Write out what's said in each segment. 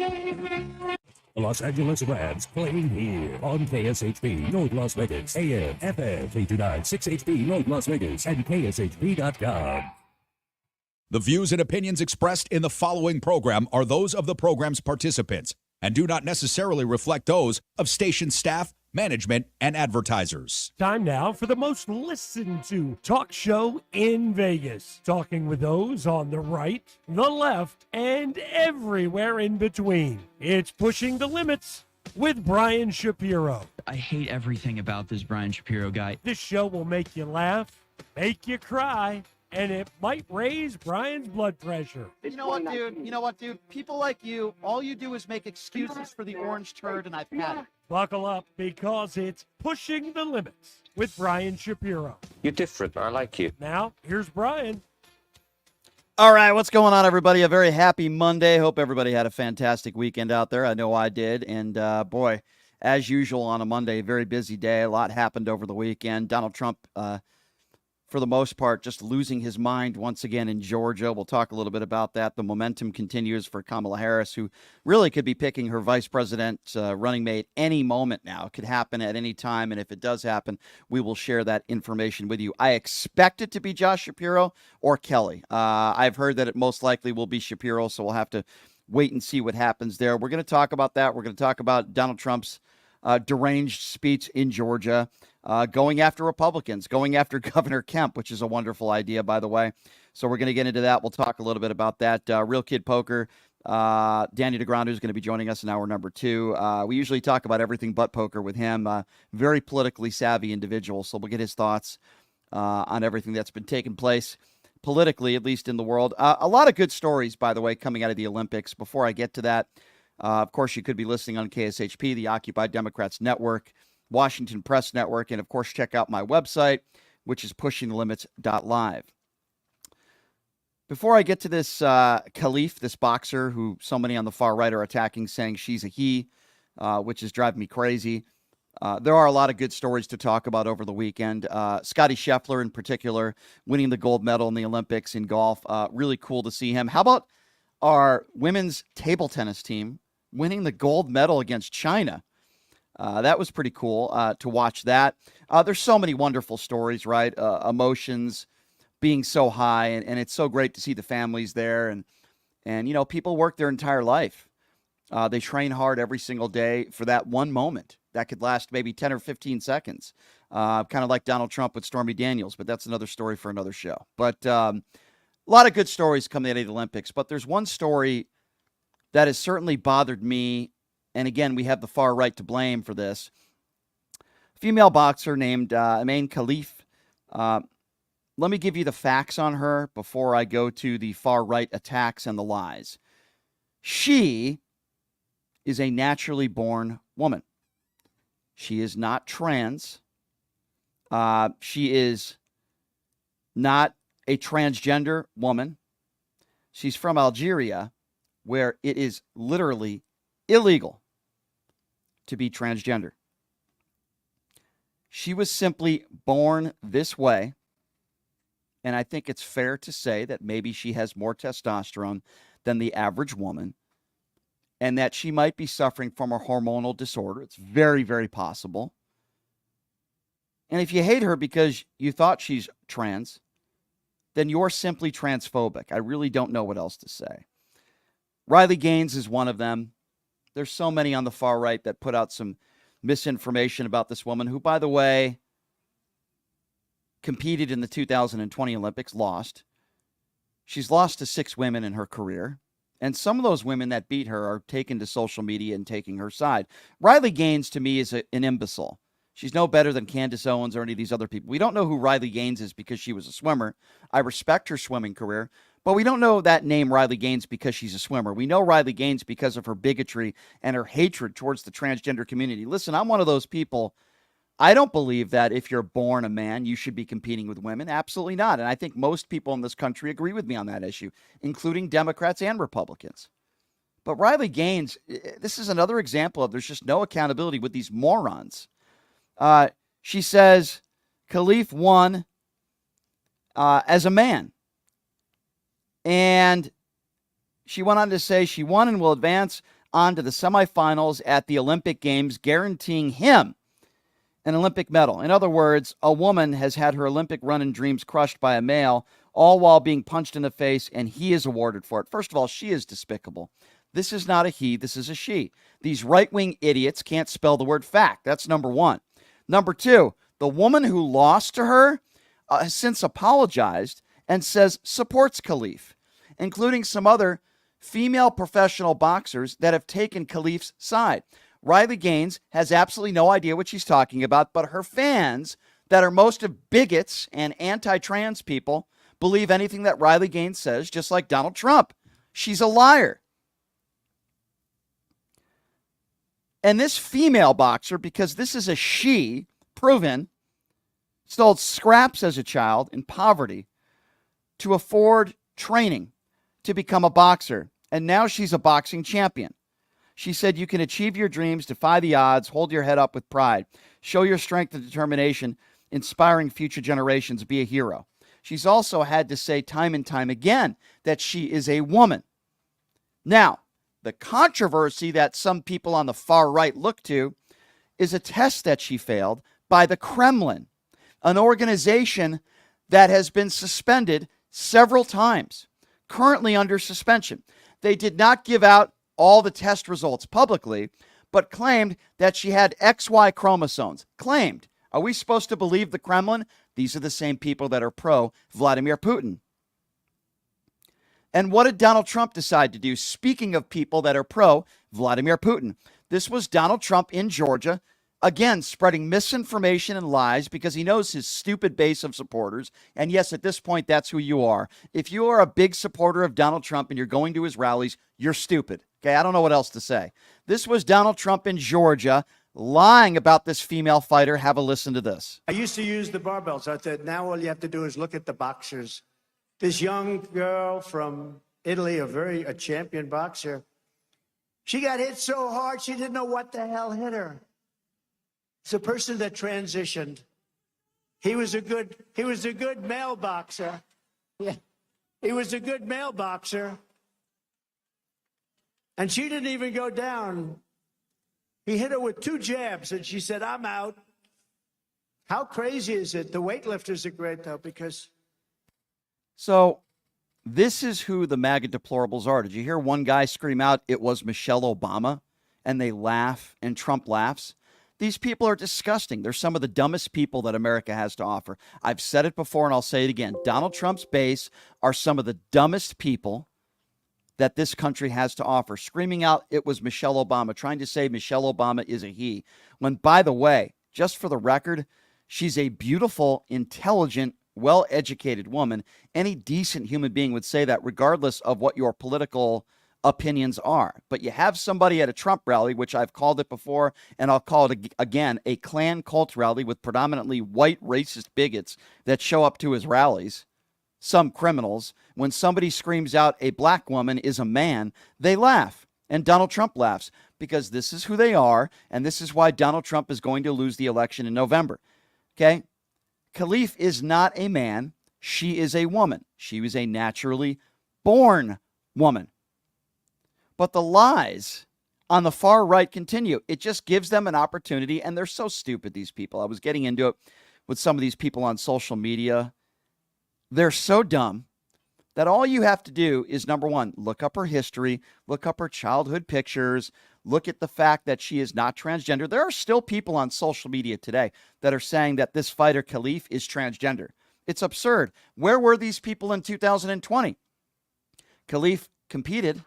The Los Angeles Rams playing here on KSHP North Las Vegas, AM, FM, 829-6HP North Las Vegas, and KSHP.com. The views and opinions expressed in the following program are those of the program's participants and do not necessarily reflect those of station staff, management, and advertisers. Time now for the most listened to talk show in Vegas. Talking with those on the right, the left, and everywhere in between. It's Pushing the Limits with Brian Shapiro. I hate everything about this Brian Shapiro guy. This show will make you laugh, make you cry, and it might raise Brian's blood pressure. You know what, dude? People like you, all you do is make excuses for the orange turd, and I've had it. Buckle up, because it's Pushing the Limits with Brian Shapiro. You're different. I like you. Now, here's Brian. All right, what's going on, everybody? A very happy Monday. Hope everybody had a fantastic weekend out there. I know I did. And, boy, as usual on a Monday, very busy day. A lot happened over the weekend. Donald Trump, for the most part, just losing his mind once again in Georgia. We'll talk a little bit about that. The momentum continues for Kamala Harris, who really could be picking her vice president running mate any moment now. It could happen at any time, and if it does happen, we will share that information with you. I expect it to be Josh Shapiro or Kelly. I've heard that it most likely will be Shapiro, so we'll have to wait and see what happens there. We're going to talk about that. We're going to talk about Donald Trump's deranged speech in Georgia, going after Republicans, going after Governor Kemp, which is a wonderful idea, by the way. So we're going to get into that. We'll talk a little bit about that. Real Kid Poker, Daniel Negreanu is going to be joining us in hour number 2. We usually talk about everything but poker with him. Very politically savvy individual, so we'll get his thoughts on everything that's been taking place politically, at least in the world. A lot of good stories, by the way, coming out of the Olympics. Before I get to that, of course, you could be listening on KSHP, the Occupy Democrats Network, Washington Press Network, and, of course, check out my website, which is pushingthelimits.live. Before I get to this Khalif, this boxer who so many on the far right are attacking, saying she's a he, which is driving me crazy, there are a lot of good stories to talk about over the weekend. Scotty Scheffler, in particular, winning the gold medal in the Olympics in golf. Really cool to see him. How about our women's table tennis team winning the gold medal against China? That was pretty cool to watch that. There's so many wonderful stories, right? Emotions being so high, and it's so great to see the families there. And you know, people work their entire life. They train hard every single day for that one moment that could last maybe 10 or 15 seconds. Kind of like Donald Trump with Stormy Daniels, but that's another story for another show. But a lot of good stories coming out of the Olympics. But there's one story that has certainly bothered me. And again, we have the far right to blame for this. Female boxer named Amin Khalif. Let me give you the facts on her before I go to the far right attacks and the lies. She is a naturally born woman. She is not trans. She is not a transgender woman. She's from Algeria, where it is literally illegal to be transgender. She was simply born this way, and I think it's fair to say that maybe she has more testosterone than the average woman, and that she might be suffering from a hormonal disorder. It's very, very possible. And if you hate her because you thought she's trans, then you're simply transphobic. I really don't know what else to say. Riley Gaines is one of them. There's so many on the far right that put out some misinformation about this woman, who, by the way, competed in the 2020 Olympics, lost. She's lost to 6 women in her career. And some of those women that beat her are taken to social media and taking her side. Riley Gaines, to me, is an imbecile. She's no better than Candace Owens or any of these other people. We don't know who Riley Gaines is because she was a swimmer. I respect her swimming career. But we don't know that name Riley Gaines because she's a swimmer. We know Riley Gaines because of her bigotry and her hatred towards the transgender community. Listen, I'm one of those people. I don't believe that if you're born a man, you should be competing with women. Absolutely not. And I think most people in this country agree with me on that issue, including Democrats and Republicans. But Riley Gaines, this is another example of there's just no accountability with these morons. She says Khalif won as a man. And she went on to say she won and will advance on to the semifinals at the Olympic Games, guaranteeing him an Olympic medal. In other words, a woman has had her Olympic run and dreams crushed by a male, all while being punched in the face, and he is awarded for it. First of all, she is despicable. This is not a he, this is a she. These right-wing idiots can't spell the word fact. That's number one. Number two, the woman who lost to her has since apologized and says supports Khalif, including some other female professional boxers that have taken Khalif's side. Riley Gaines has absolutely no idea what she's talking about, but her fans that are most of bigots and anti-trans people believe anything that Riley Gaines says, just like Donald Trump. She's a liar. And this female boxer, because this is a she, proven, stole scraps as a child in poverty to afford training to become a boxer. And now she's a boxing champion. She said, you can achieve your dreams, defy the odds, hold your head up with pride, show your strength and determination, inspiring future generations, be a hero. She's also had to say time and time again that she is a woman. Now, the controversy that some people on the far right look to is a test that she failed by the Kremlin, an organization that has been suspended several times, currently under suspension. They did not give out all the test results publicly, but claimed that she had XY chromosomes. Claimed. Are we supposed to believe the Kremlin? These are the same people that are pro Vladimir Putin. And what did Donald Trump decide to do? Speaking of people that are pro Vladimir Putin, this was Donald Trump in Georgia, again, spreading misinformation and lies because he knows his stupid base of supporters. And yes, at this point, that's who you are. If you are a big supporter of Donald Trump and you're going to his rallies, you're stupid. Okay, I don't know what else to say. This was Donald Trump in Georgia lying about this female fighter. Have a listen to this. I used to use the barbells. I said, now all you have to do is look at the boxers. This young girl from Italy, a champion boxer, she got hit so hard she didn't know what the hell hit her. It's a person that transitioned. He was a good male boxer. Yeah, he was a good male boxer. And she didn't even go down. He hit her with 2 jabs, and she said, I'm out. How crazy is it? The weightlifters are great, though, because... So this is who the MAGA deplorables are. Did you hear one guy scream out, it was Michelle Obama? And they laugh, and Trump laughs. These people are disgusting. They're some of the dumbest people that America has to offer. I've said it before, and I'll say it again. Donald Trump's base are some of the dumbest people that this country has to offer. Screaming out, it was Michelle Obama, trying to say Michelle Obama is a he. When, by the way, just for the record, she's a beautiful, intelligent, well-educated woman. Any decent human being would say that, regardless of what your political opinions are. But you have somebody at a Trump rally, which I've called it before, and I'll call it again, a Klan cult rally with predominantly white racist bigots that show up to his rallies. Some criminals. When somebody screams out a black woman is a man, they laugh. And Donald Trump laughs because this is who they are, and this is why Donald Trump is going to lose the election in November. Okay? Khalif is not a man. She is a woman. She was a naturally born woman. But the lies on the far right continue. It just gives them an opportunity, and they're so stupid, these people. I was getting into it with some of these people on social media. They're so dumb that all you have to do is, number one, look up her history, look up her childhood pictures, look at the fact that she is not transgender. There are still people on social media today that are saying that this fighter, Khalif, is transgender. It's absurd. Where were these people in 2020? Khalif competed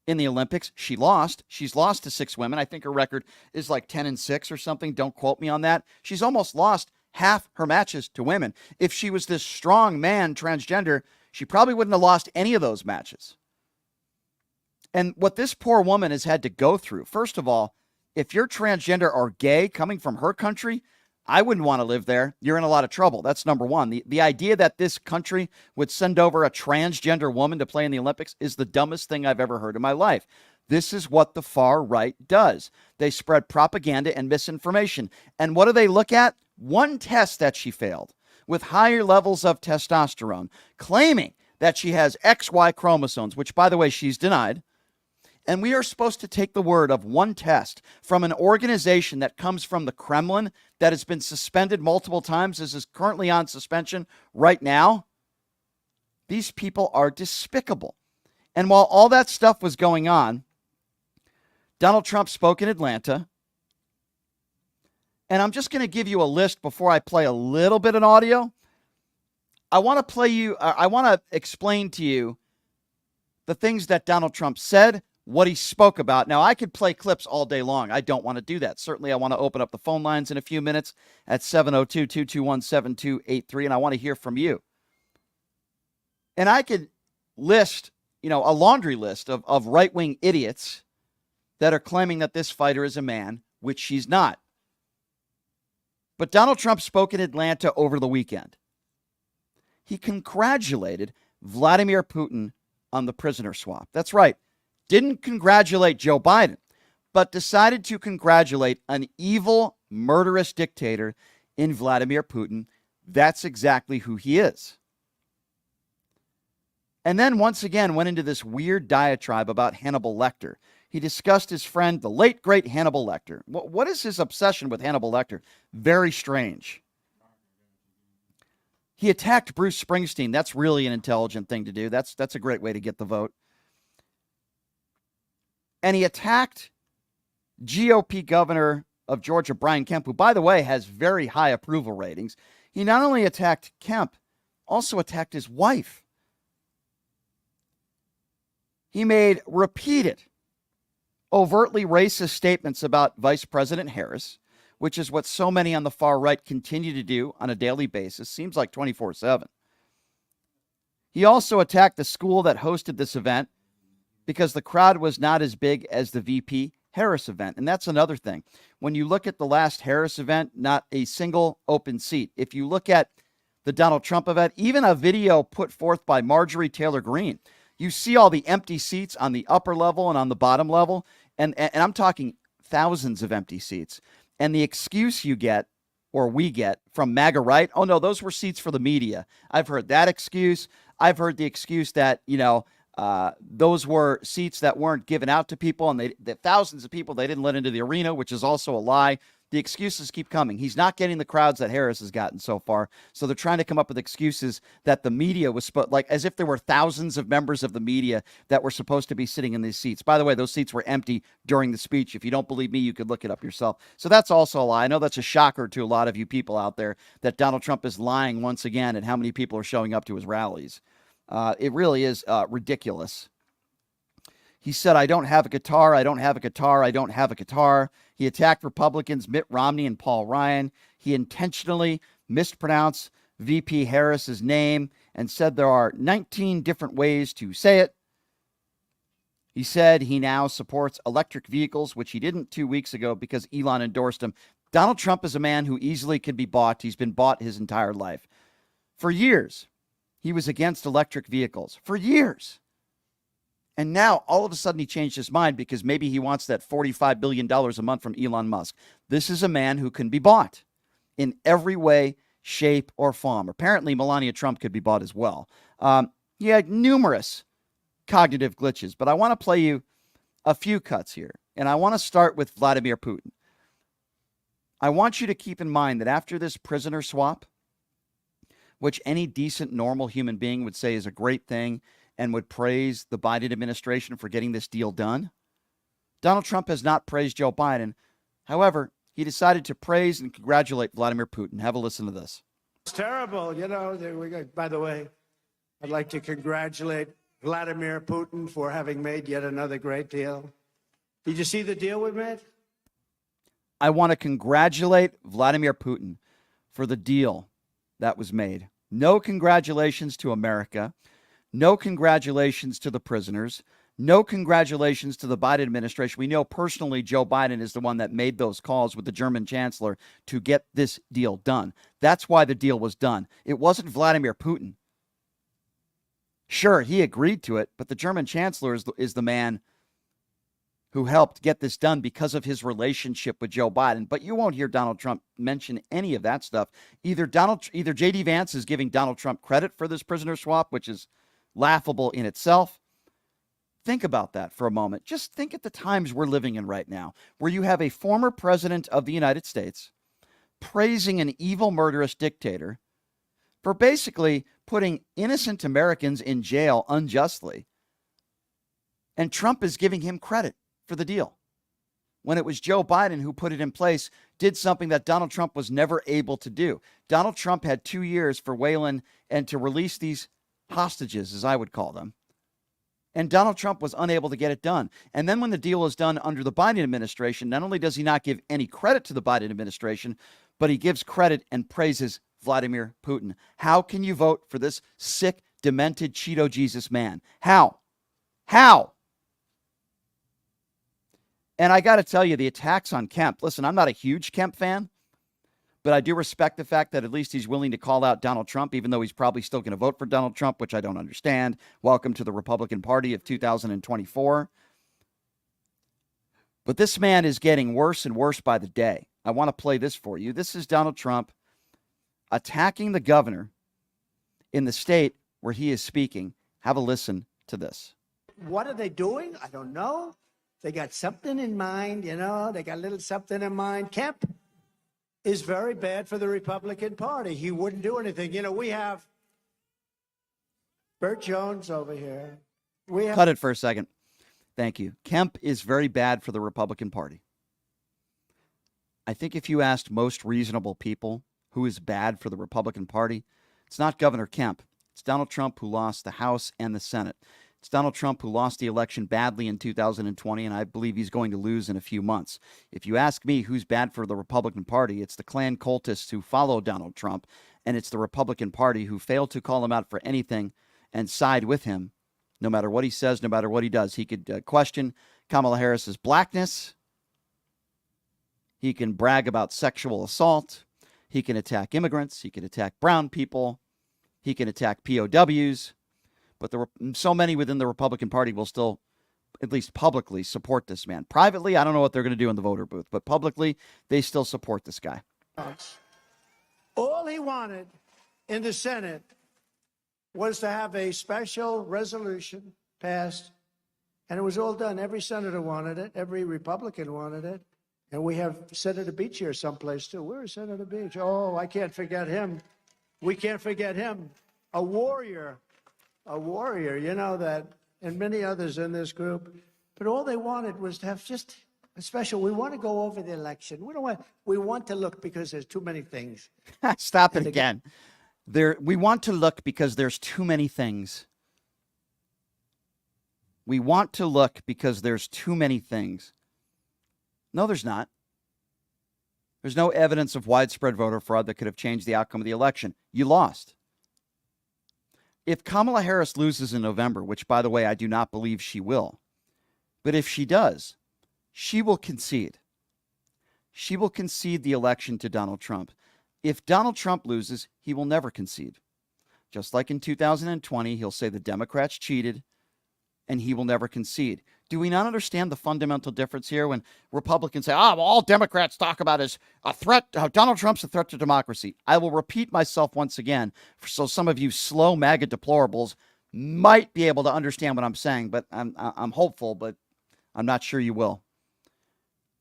in the Olympics. She lost. She's lost to 6 women. I think her record is like 10-6 or something. Don't quote me on that. She's almost lost half her matches to women. If she was this strong man, transgender, she probably wouldn't have lost any of those matches. And what this poor woman has had to go through, first of all, if you're transgender or gay coming from her country, I wouldn't want to live there. You're in a lot of trouble. That's number one. The idea that this country would send over a transgender woman to play in the Olympics is the dumbest thing I've ever heard in my life. This is what the far right does. They spread propaganda and misinformation. And what do they look at? One test that she failed with higher levels of testosterone, claiming that she has XY chromosomes, which, by the way, she's denied. And we are supposed to take the word of one test from an organization that comes from the Kremlin, that has been suspended multiple times, is currently on suspension right now. These people are despicable. And while all that stuff was going on, Donald Trump spoke in Atlanta. And I'm just going to give you a list before I play a little bit of audio. I want to explain to you the things that Donald Trump said, what he spoke about. Now, I could play clips all day long. I don't want to do that. Certainly, I want to open up the phone lines in a few minutes at 702-221-7283, and I want to hear from you. And I could list, a laundry list of right-wing idiots that are claiming that this fighter is a man, which she's not. But Donald Trump spoke in Atlanta over the weekend. He congratulated Vladimir Putin on the prisoner swap. That's right. Didn't congratulate Joe Biden, but decided to congratulate an evil, murderous dictator in Vladimir Putin. That's exactly who he is. And then once again went into this weird diatribe about Hannibal Lecter. He discussed his friend, the late, great Hannibal Lecter. What is his obsession with Hannibal Lecter? Very strange. He attacked Bruce Springsteen. That's really an intelligent thing to do. That's a great way to get the vote. And he attacked GOP governor of Georgia, Brian Kemp, who, by the way, has very high approval ratings. He not only attacked Kemp, also attacked his wife. He made repeated, overtly racist statements about Vice President Harris, which is what so many on the far right continue to do on a daily basis, seems like 24/7. He also attacked the school that hosted this event because the crowd was not as big as the VP Harris event. And that's another thing. When you look at the last Harris event, not a single open seat. If you look at the Donald Trump event, even a video put forth by Marjorie Taylor Greene, you see all the empty seats on the upper level and on the bottom level. And I'm talking thousands of empty seats. And the excuse you get, or we get, from MAGA right, oh no, those were seats for the media. I've heard that excuse. I've heard the excuse that, those were seats that weren't given out to people, and the thousands of people they didn't let into the arena, which is also a lie. The excuses keep coming. He's not getting the crowds that Harris has gotten so far. So they're trying to come up with excuses that the media was as if there were thousands of members of the media that were supposed to be sitting in these seats. By the way, those seats were empty during the speech. If you don't believe me, you could look it up yourself. So that's also a lie. I know that's a shocker to a lot of you people out there that Donald Trump is lying once again at how many people are showing up to his rallies. It really is ridiculous. He said, I don't have a guitar, I don't have a guitar, I don't have a guitar. He attacked Republicans Mitt Romney and Paul Ryan. He intentionally mispronounced VP Harris's name and said there are 19 different ways to say it. He said he now supports electric vehicles, which he didn't 2 weeks ago because Elon endorsed him. Donald Trump is a man who easily can be bought. He's been bought his entire life. For years, he was against electric vehicles. For years. And now, all of a sudden, he changed his mind because maybe he wants that $45 billion a month from Elon Musk. This is a man who can be bought in every way, shape, or form. Apparently, Melania Trump could be bought as well. He had numerous cognitive glitches, but I want to play you a few cuts here. And I want to start with Vladimir Putin. I want you to keep in mind that after this prisoner swap, which any decent, normal human being would say is a great thing, and would praise the Biden administration for getting this deal done, Donald Trump has not praised Joe Biden. However, he decided to praise and congratulate Vladimir Putin. Have a listen to this. It's terrible. By the way, I'd like to congratulate Vladimir Putin for having made yet another great deal. Did you see the deal we made? I want to congratulate Vladimir Putin for the deal that was made. No congratulations to America. No congratulations to the prisoners. No congratulations to the Biden administration. We know personally Joe Biden is the one that made those calls with the German chancellor to get this deal done. That's why the deal was done. It wasn't Vladimir Putin. Sure, he agreed to it, but the German chancellor is the man who helped get this done because of his relationship with Joe Biden. But you won't hear Donald Trump mention any of that stuff. Either J.D. Vance is giving Donald Trump credit for this prisoner swap, which is laughable in itself. Think about that for a moment. Just think at the times we're living in right now, where you have a former president of the United States praising an evil, murderous dictator for basically putting innocent Americans in jail unjustly. And Trump is giving him credit for the deal, when it was Joe Biden who put it in place, did something that Donald Trump was never able to do. Donald Trump had 2 years for Whelan and to release these hostages, as I would call them. And Donald Trump was unable to get it done. And then when the deal is done under the Biden administration, not only does he not give any credit to the Biden administration, but he gives credit and praises Vladimir Putin. How can you vote for this sick, demented Cheeto Jesus man? How? How? And I got to tell you, the attacks on Kemp, listen, I'm not a huge Kemp fan, but I do respect the fact that at least he's willing to call out Donald Trump, even though he's probably still going to vote for Donald Trump, which I don't understand. Welcome to the Republican Party of 2024. But this man is getting worse and worse by the day. I want to play this for you. This is Donald Trump attacking the governor in the state where he is speaking. Have a listen to this. What are they doing? I don't know. They got something in mind, you know, they got a little something in mind. Kemp is very bad for the Republican Party. He wouldn't do anything. You know, we have Burt Jones over here. Cut it for a second. Thank you. Kemp is very bad for the Republican Party. I think if you asked most reasonable people who is bad for the Republican Party, it's not Governor Kemp. It's Donald Trump, who lost the House and the Senate. It's Donald Trump, who lost the election badly in 2020, and I believe he's going to lose in a few months. If you ask me who's bad for the Republican Party, it's the Klan cultists who follow Donald Trump, and it's the Republican Party who failed to call him out for anything and side with him, no matter what he says, no matter what he does. He could question Kamala Harris's blackness. He can brag about sexual assault. He can attack immigrants. He can attack brown people. He can attack POWs. But so many within the Republican Party will still, at least publicly, support this man. Privately, I don't know what they're going to do in the voter booth, but publicly, they still support this guy. All he wanted in the Senate was to have a special resolution passed, and it was all done. Every senator wanted it. Every Republican wanted it. And we have Senator Beach here someplace, too. Where is Senator Beach? Oh, I can't forget him. We can't forget him. A warrior, you know that, and many others in this group. But all they wanted was to have just a special. We want to go over the election. We want to look because there's too many things. Stop it again. We want to look because there's too many things. We want to look because there's too many things. No, there's not. There's no evidence of widespread voter fraud that could have changed the outcome of the election. You lost. If Kamala Harris loses in November, which, by the way, I do not believe she will, but if she does, she will concede. She will concede the election to Donald Trump. If Donald Trump loses, he will never concede. Just like in 2020, he'll say the Democrats cheated, and he will never concede. Do we not understand the fundamental difference here when Republicans say, all Democrats talk about is a threat, Donald Trump's a threat to democracy? I will repeat myself once again, so some of you slow MAGA deplorables might be able to understand what I'm saying, but I'm hopeful, but I'm not sure you will.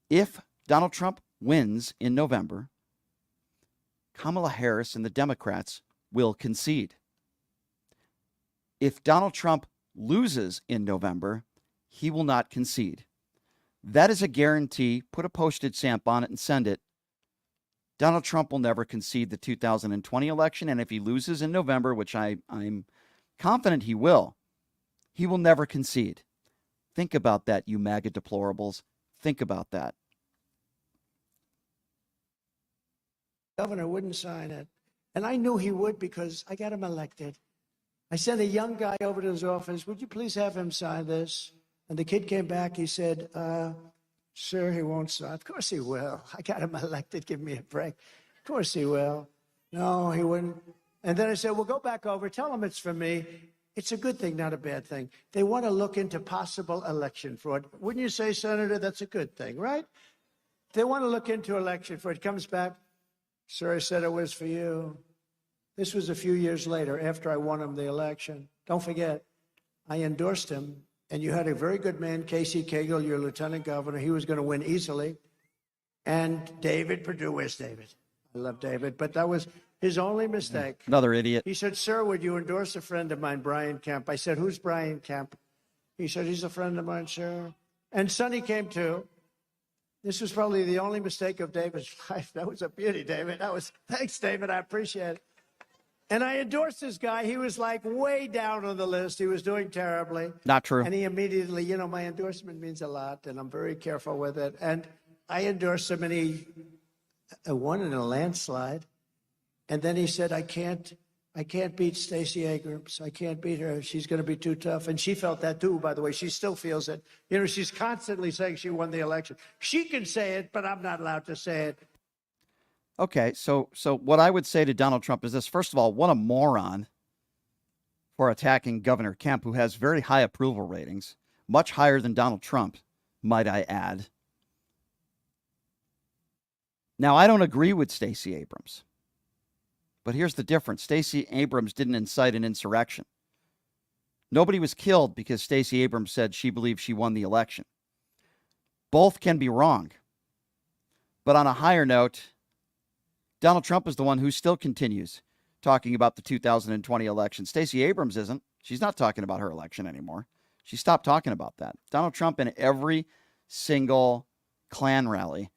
If Donald Trump wins in November, Kamala Harris and the Democrats will concede. If Donald Trump loses in November, he will not concede. That is a guarantee. Put a postage stamp on it and send it. Donald Trump will never concede the 2020 election, and if he loses in November, which I'm confident he will never concede. Think about that, you MAGA deplorables. Think about that. Governor wouldn't sign it. And I knew he would because I got him elected. I sent a young guy over to his office. Would you please have him sign this? And the kid came back. He said, sir, he won't sign. Of course he will. I got him elected. Give me a break. Of course he will. No, he wouldn't. And then I said, well, go back over. Tell him it's for me. It's a good thing, not a bad thing. They want to look into possible election fraud. Wouldn't you say, Senator, that's a good thing, right? They want to look into election fraud. It comes back. Sir, I said it was for you. This was a few years later after I won him the election. Don't forget, I endorsed him and you had a very good man, Casey Cagle, your lieutenant governor. He was going to win easily. And David Perdue, where's David? I love David, but that was his only mistake. Another idiot. He said, sir, would you endorse a friend of mine, Brian Kemp? I said, who's Brian Kemp? He said, he's a friend of mine, sir. And Sonny came too. This was probably the only mistake of David's life. That was a beauty, David. Thanks, David. I appreciate it. And I endorsed this guy. He was like way down on the list. He was doing terribly. Not true. And he immediately, my endorsement means a lot, and I'm very careful with it. And I endorsed him, and he won in a landslide. And then he said, I can't beat Stacey Abrams. I can't beat her. She's going to be too tough. And she felt that too, by the way. She still feels it. She's constantly saying she won the election. She can say it, but I'm not allowed to say it. Okay, so what I would say to Donald Trump is this. First of all, what a moron for attacking Governor Kemp, who has very high approval ratings, much higher than Donald Trump, might I add. Now, I don't agree with Stacey Abrams. But here's the difference. Stacey Abrams didn't incite an insurrection. Nobody was killed because Stacey Abrams said she believed she won the election. Both can be wrong. But on a higher note, Donald Trump is the one who still continues talking about the 2020 election. Stacey Abrams isn't. She's not talking about her election anymore. She stopped talking about that. Donald Trump in every single Klan rally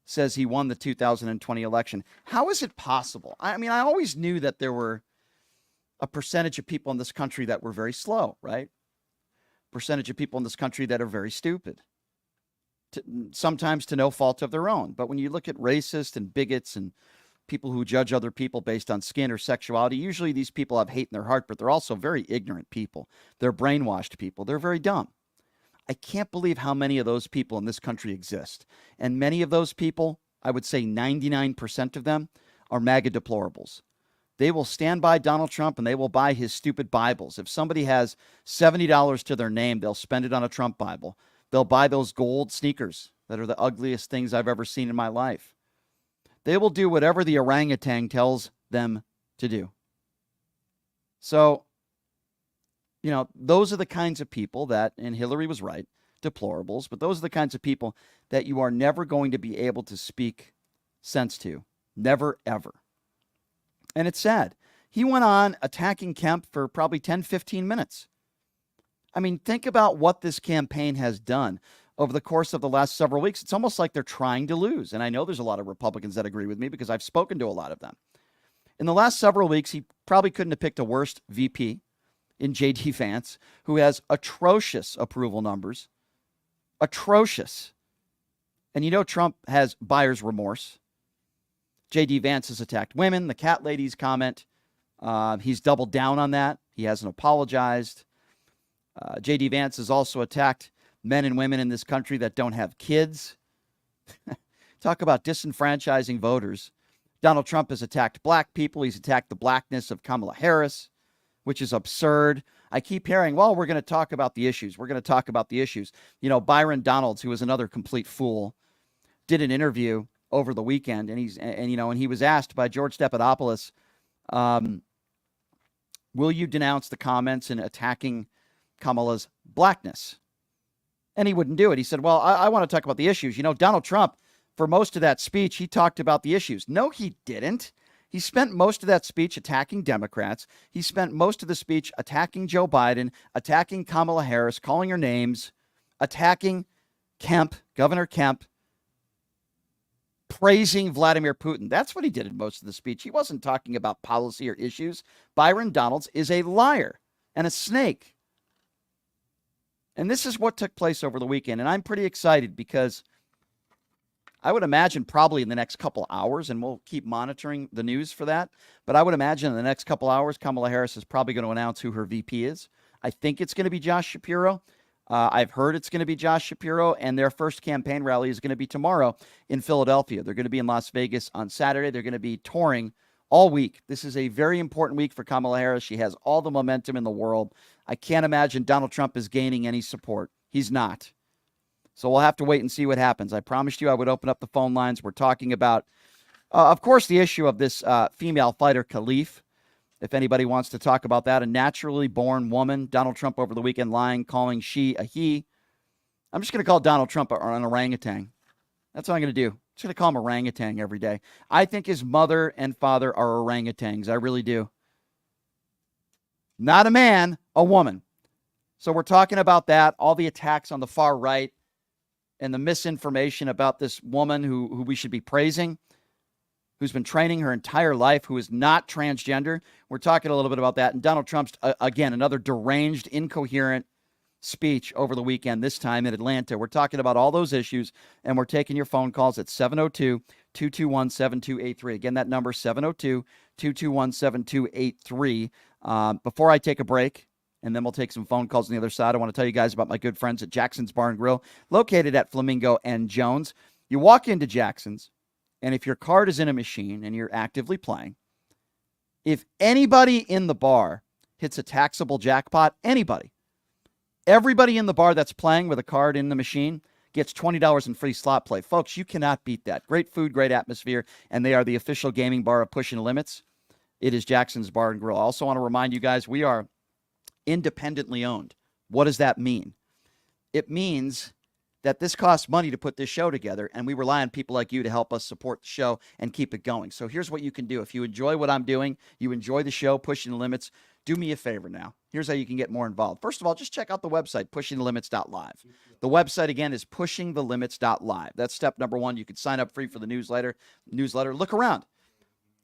says he won the 2020 election. How is it possible? I mean, I always knew that there were a percentage of people in this country that were very slow, right? Percentage of people in this country that are very stupid, sometimes to no fault of their own. But when you look at racists and bigots and people who judge other people based on skin or sexuality, usually these people have hate in their heart, but they're also very ignorant people. They're brainwashed people. They're very dumb. I can't believe how many of those people in this country exist. And many of those people, I would say 99% of them, are MAGA deplorables. They will stand by Donald Trump and they will buy his stupid Bibles. If somebody has $70 to their name, they'll spend it on a Trump Bible. They'll buy those gold sneakers that are the ugliest things I've ever seen in my life. They will do whatever the orangutan tells them to do. So, those are the kinds of people that, and Hillary was right, deplorables, but those are the kinds of people that you are never going to be able to speak sense to. Never, ever. And it's sad. He went on attacking Kemp for probably 10, 15 minutes. I mean, think about what this campaign has done over the course of the last several weeks. It's almost like they're trying to lose. And I know there's a lot of Republicans that agree with me because I've spoken to a lot of them. In the last several weeks, he probably couldn't have picked a worse VP in J.D. Vance, who has atrocious approval numbers. Atrocious. And Trump has buyer's remorse. J.D. Vance has attacked women. The cat ladies comment. He's doubled down on that. He hasn't apologized. J.D. Vance has also attacked men and women in this country that don't have kids. Talk about disenfranchising voters. Donald Trump has attacked black people. He's attacked the blackness of Kamala Harris, which is absurd. I keep hearing, well, we're going to talk about the issues. We're going to talk about the issues. Byron Donalds, who is another complete fool, did an interview over the weekend, and he was asked by George Stephanopoulos, will you denounce the comments in attacking Kamala's blackness? And he wouldn't do it. He said, well, I want to talk about the issues. Donald Trump, for most of that speech, he talked about the issues. No, he didn't. He spent most of that speech attacking Democrats. He spent most of the speech attacking Joe Biden, attacking Kamala Harris, calling her names, attacking Kemp, Governor Kemp, praising Vladimir Putin. That's what he did in most of the speech. He wasn't talking about policy or issues. Byron Donalds is a liar and a snake. And this is what took place over the weekend. And I'm pretty excited because I would imagine probably in the next couple hours, and we'll keep monitoring the news for that, but I would imagine in the next couple hours, Kamala Harris is probably going to announce who her VP is. I think it's going to be Josh Shapiro. I've heard it's going to be Josh Shapiro, and their first campaign rally is going to be tomorrow in Philadelphia. They're going to be in Las Vegas on Saturday. They're going to be touring all week. This is a very important week for Kamala Harris. She has all the momentum in the world. I can't imagine Donald Trump is gaining any support. He's not. So we'll have to wait and see what happens. I promised you I would open up the phone lines. We're talking about, of course, the issue of this female fighter, Khalif. If anybody wants to talk about that, a naturally born woman, Donald Trump over the weekend lying, calling she a he. I'm just going to call Donald Trump an orangutan. That's what I'm going to do. I'm just going to call him orangutan every day. I think his mother and father are orangutans. I really do. Not a man, a woman. So we're talking about that, all the attacks on the far right and the misinformation about this woman who we should be praising, who's been training her entire life, who is not transgender. We're talking a little bit about that. And Donald Trump's, again, another deranged, incoherent speech over the weekend, this time in Atlanta. We're talking about all those issues, and we're taking your phone calls at 702-221-7283. Again, that number, 702-221-7283. Before I take a break, and then we'll take some phone calls on the other side, I want to tell you guys about my good friends at Jackson's Bar and Grill, located at Flamingo and Jones. You walk into Jackson's, and if your card is in a machine and you're actively playing, if anybody in the bar hits a taxable jackpot, everybody in the bar that's playing with a card in the machine gets $20 in free slot play. Folks, you cannot beat that. Great food, great atmosphere, and they are the official gaming bar of Pushing the Limits. It is Jackson's Bar and Grill. I also want to remind you guys, we are independently owned. What does that mean? It means that this costs money to put this show together, and we rely on people like you to help us support the show and keep it going. So here's what you can do. If you enjoy what I'm doing, you enjoy the show, Pushing the Limits, do me a favor now. Here's how you can get more involved. First of all, just check out the website, pushingthelimits.live. The website, again, is pushingthelimits.live. That's step number one. You can sign up free for the newsletter. Look around.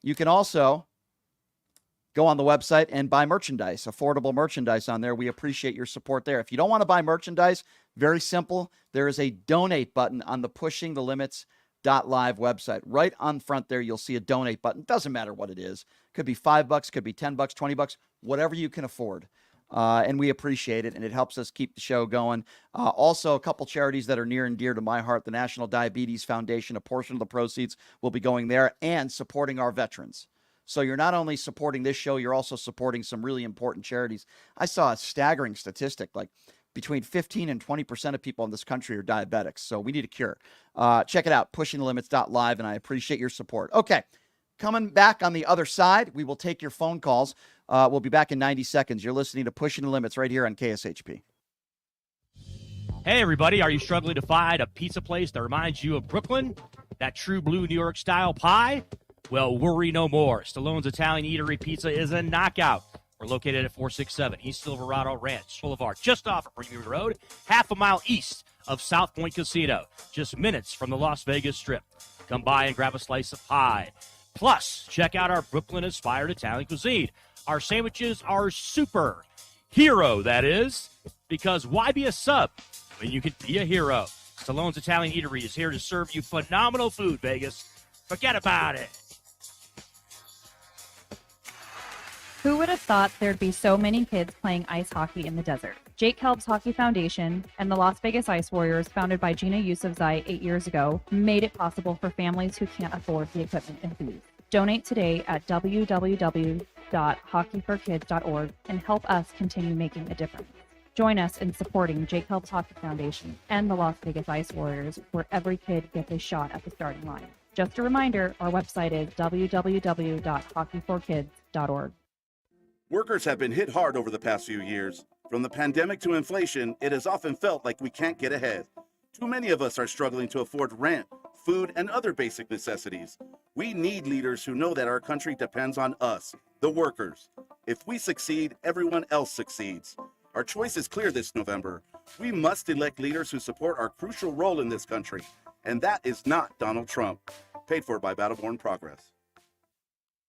You can also go on the website and buy merchandise, affordable merchandise on there. We appreciate your support there. If you don't want to buy merchandise, very simple. There is a donate button on the pushingthelimits.live website. Right on front there, you'll see a donate button. Doesn't matter what it is. Could be $5, could be $10, $20, whatever you can afford. And we appreciate it, and it helps us keep the show going. Also, a couple charities that are near and dear to my heart, the National Diabetes Foundation, a portion of the proceeds will be going there, and supporting our veterans. So you're not only supporting this show, you're also supporting some really important charities. I saw a staggering statistic, like between 15 and 20% of people in this country are diabetics. So we need a cure. Check it out, pushingthelimits.live, and I appreciate your support. Okay, coming back on the other side, we will take your phone calls. We'll be back in 90 seconds. You're listening to Pushing the Limits right here on KSHP. Hey, everybody. Are you struggling to find a pizza place that reminds you of Brooklyn? That true blue New York style pie? Well, worry no more. Stallone's Italian Eatery Pizza is a knockout. We're located at 467 East Silverado Ranch Boulevard, just off of Premium Road, half a mile east of South Point Casino, just minutes from the Las Vegas Strip. Come by and grab a slice of pie. Plus, check out our Brooklyn-inspired Italian cuisine. Our sandwiches are super. Hero, that is. Because why be a sub when you can be a hero? Stallone's Italian Eatery is here to serve you phenomenal food, Vegas. Forget about it. Who would have thought there'd be so many kids playing ice hockey in the desert? Jake Helb's Hockey Foundation and the Las Vegas Ice Warriors, founded by Gina Yusufzai 8 years ago, made it possible for families who can't afford the equipment and fees. Donate today at www.hockeyforkids.org and help us continue making a difference. Join us in supporting Jake Helb's Hockey Foundation and the Las Vegas Ice Warriors, where every kid gets a shot at the starting line. Just a reminder, our website is www.hockeyforkids.org. Workers have been hit hard over the past few years. From the pandemic to inflation, it has often felt like we can't get ahead. Too many of us are struggling to afford rent, food, and other basic necessities. We need leaders who know that our country depends on us, the workers. If we succeed, everyone else succeeds. Our choice is clear this November. We must elect leaders who support our crucial role in this country, and that is not Donald Trump. Paid for by Battleborn Progress.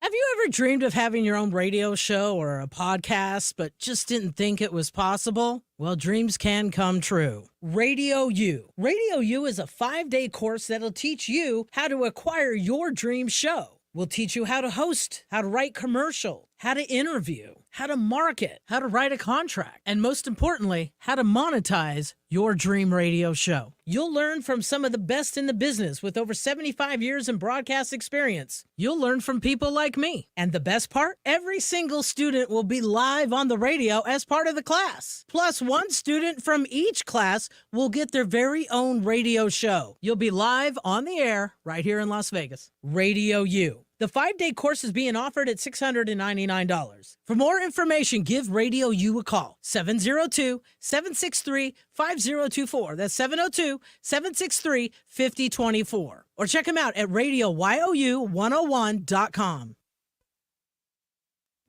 Have you ever dreamed of having your own radio show or a podcast, but just didn't think it was possible? Well, dreams can come true. Radio U. Radio U is a 5-day course that'll teach you how to acquire your dream show. We'll teach you how to host, how to write commercial, how to interview, how to market, how to write a contract, and most importantly, how to monetize your dream radio show. You'll learn from some of the best in the business with over 75 years in broadcast experience. You'll learn from people like me. And the best part? Every single student will be live on the radio as part of the class. Plus, one student from each class will get their very own radio show. You'll be live on the air right here in Las Vegas. Radio U. The 5-day course is being offered at $699. For more information, give Radio U a call. 702-763-5024. That's 702-763-5024. Or check them out at radioyou101.com.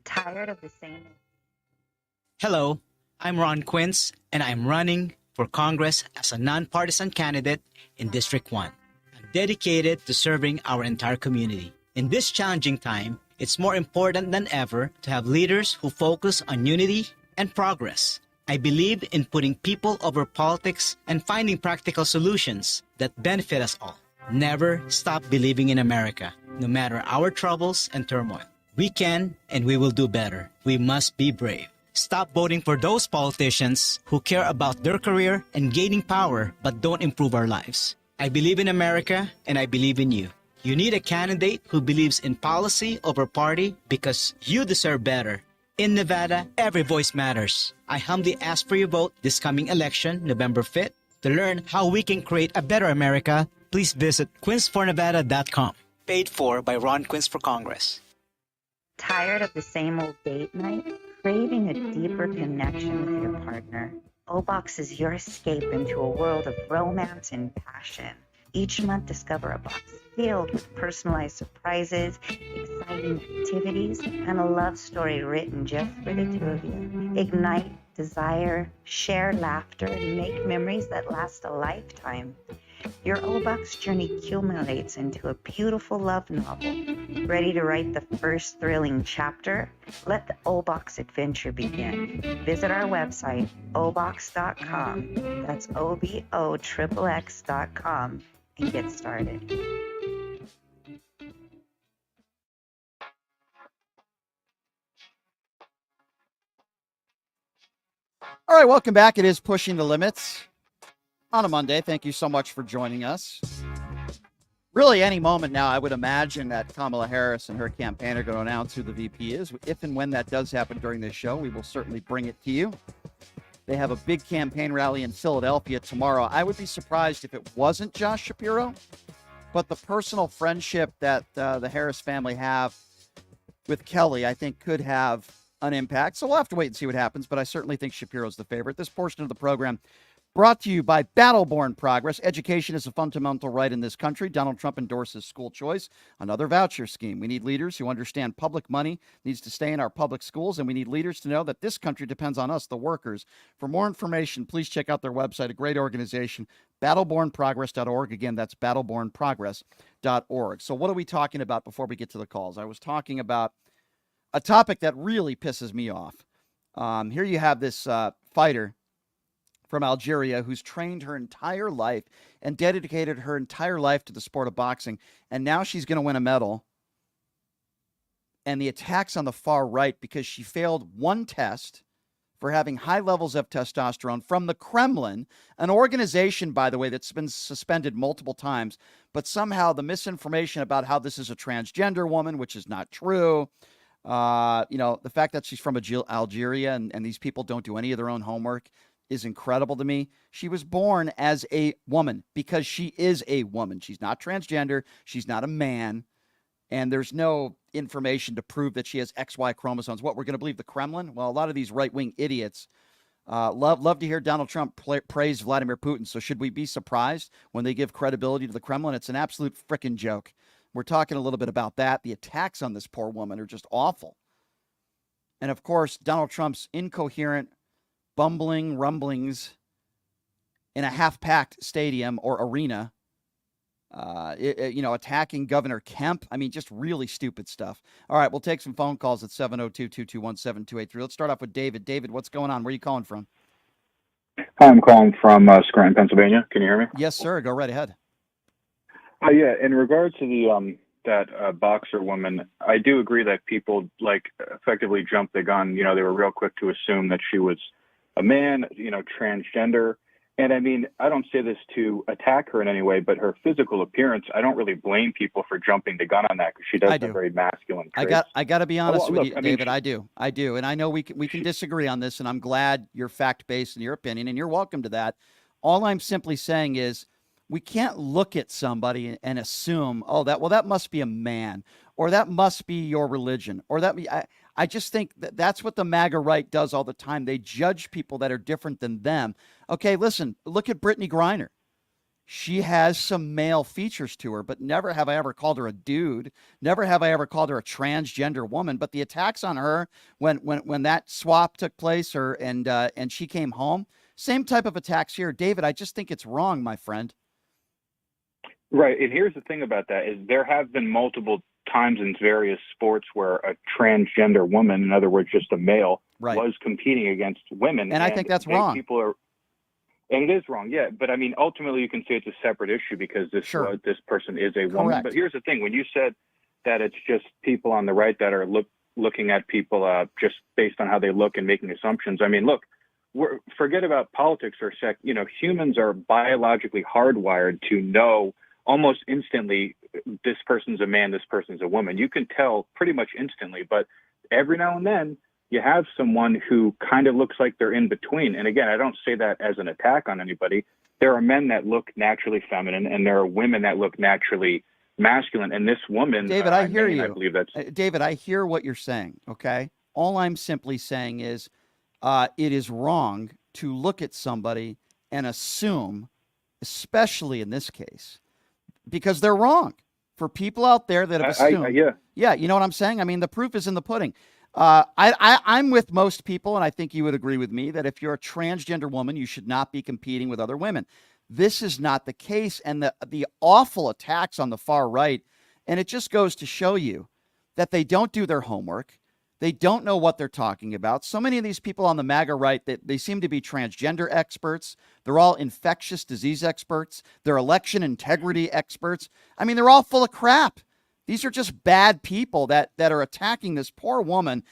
Tired of the same. Hello, I'm Ron Quince, and I'm running for Congress as a nonpartisan candidate in District 1. I'm dedicated to serving our entire community. In this challenging time, it's more important than ever to have leaders who focus on unity and progress. I believe in putting people over politics and finding practical solutions that benefit us all. Never stop believing in America, no matter our troubles and turmoil. We can and we will do better. We must be brave. Stop voting for those politicians who care about their career and gaining power but don't improve our lives. I believe in America and I believe in you. You need a candidate who believes in policy over party because you deserve better. In Nevada, every voice matters. I humbly ask for your vote this coming election, November 5th. To learn how we can create a better America, please visit quincefornevada.com. Paid for by Ron Quince for Congress. Tired of the same old date night? Craving a deeper connection with your partner? O-Box is your escape into a world of romance and passion. Each month, discover a box filled with personalized surprises, exciting activities, and a love story written just for the two of you. Ignite desire, share laughter, and make memories that last a lifetime. Your O-Box journey culminates into a beautiful love novel. Ready to write the first thrilling chapter? Let the O-Box adventure begin. Visit our website, obox.com. That's OBOXXX.com and get started. All right, welcome back. It is Pushing the Limits on a Monday. Thank you so much for joining us. Really, any moment now, I would imagine that Kamala Harris and her campaign are going to announce who the VP is. If and when that does happen during this show, we will certainly bring it to you. They have a big campaign rally in Philadelphia tomorrow. I would be surprised if it wasn't Josh Shapiro, but the personal friendship that the Harris family have with Kelly, I think, could have an impact. So we'll have to wait and see what happens, but I certainly think Shapiro's the favorite. This portion of the program brought to you by Battleborn Progress. Education is a fundamental right in this country. Donald Trump endorses school choice, another voucher scheme. We need leaders who understand public money needs to stay in our public schools, and we need leaders to know that this country depends on us, the workers. For more information, please check out their website, a great organization, battlebornprogress.org. Again, that's battlebornprogress.org. So what are we talking about before we get to the calls? I was talking about a topic that really pisses me off. Here you have this fighter from Algeria who's trained her entire life and dedicated her entire life to the sport of boxing. And now she's going to win a medal. And the attacks on the far right because she failed one test for having high levels of testosterone from the Kremlin, an organization, by the way, that's been suspended multiple times. But somehow the misinformation about how this is a transgender woman, which is not true. The fact that she's from Algeria and these people don't do any of their own homework is incredible to me. She was born as a woman because she is a woman. She's not transgender. She's not a man. And there's no information to prove that she has XY chromosomes. What, we're going to believe the Kremlin? Well, a lot of these right-wing idiots love to hear Donald Trump praise Vladimir Putin. So should we be surprised when they give credibility to the Kremlin? It's an absolute frickin' joke. We're talking a little bit about that. The attacks on this poor woman are just awful. And, of course, Donald Trump's incoherent, bumbling rumblings in a half-packed stadium or arena, attacking Governor Kemp. I mean, just really stupid stuff. All right, we'll take some phone calls at 702-221-7283. Let's start off with David. David, what's going on? Where are you calling from? Hi, I'm calling from Scranton, Pennsylvania. Can you hear me? Yes, sir. Go right ahead. Yeah, in regards to the that boxer woman, I do agree that people effectively jumped the gun. They were real quick to assume that she was a man, transgender. And I mean, I don't say this to attack her in any way, but her physical appearance, I don't really blame people for jumping the gun on that because she does have very masculine traits. I got to be honest with you, David. I do. And I know we can disagree on this, and I'm glad you're fact-based in your opinion, and you're welcome to that. All I'm simply saying is, We can't look at somebody and assume, oh, that must be a man, or that must be your religion, or I just think that's what the MAGA right does all the time. They judge people that are different than them. Okay, listen, look at Brittany Griner. She has some male features to her, but never have I ever called her a dude. Never have I ever called her a transgender woman. But the attacks on her when that swap took place, and she came home, same type of attacks here. David, I just think it's wrong, my friend. Right. And here's the thing about that is there have been multiple times in various sports where a transgender woman, in other words, just a male, was competing against women. And I think that's wrong. And it is wrong, yeah. But I mean, ultimately, you can say it's a separate issue because this person is a woman. But here's the thing: when you said that it's just people on the right that are looking at people just based on how they look and making assumptions. I mean, look, forget about politics for a sec. You know, humans are biologically hardwired to know almost instantly this person's a man, this person's a woman. You can tell pretty much instantly. But every now and then, you have someone who kind of looks like they're in between. And again, I don't say that as an attack on anybody. There are men that look naturally feminine, and there are women that look naturally masculine. And this woman, David, I hear you. I believe that's David, I hear what you're saying. Okay. All I'm simply saying is it is wrong to look at somebody and assume, especially in this case, because they're wrong. For people out there that have assumed, yeah, you know what I'm saying? I mean, the proof is in the pudding. I'm with most people, and I think you would agree with me, that if you're a transgender woman, you should not be competing with other women. This is not the case, and the awful attacks on the far right, and it just goes to show you that they don't do their homework. They don't know what they're talking about. So many of these people on the MAGA right, they seem to be transgender experts. They're all infectious disease experts. They're election integrity experts. I mean, they're all full of crap. These are just bad people that are attacking this poor woman.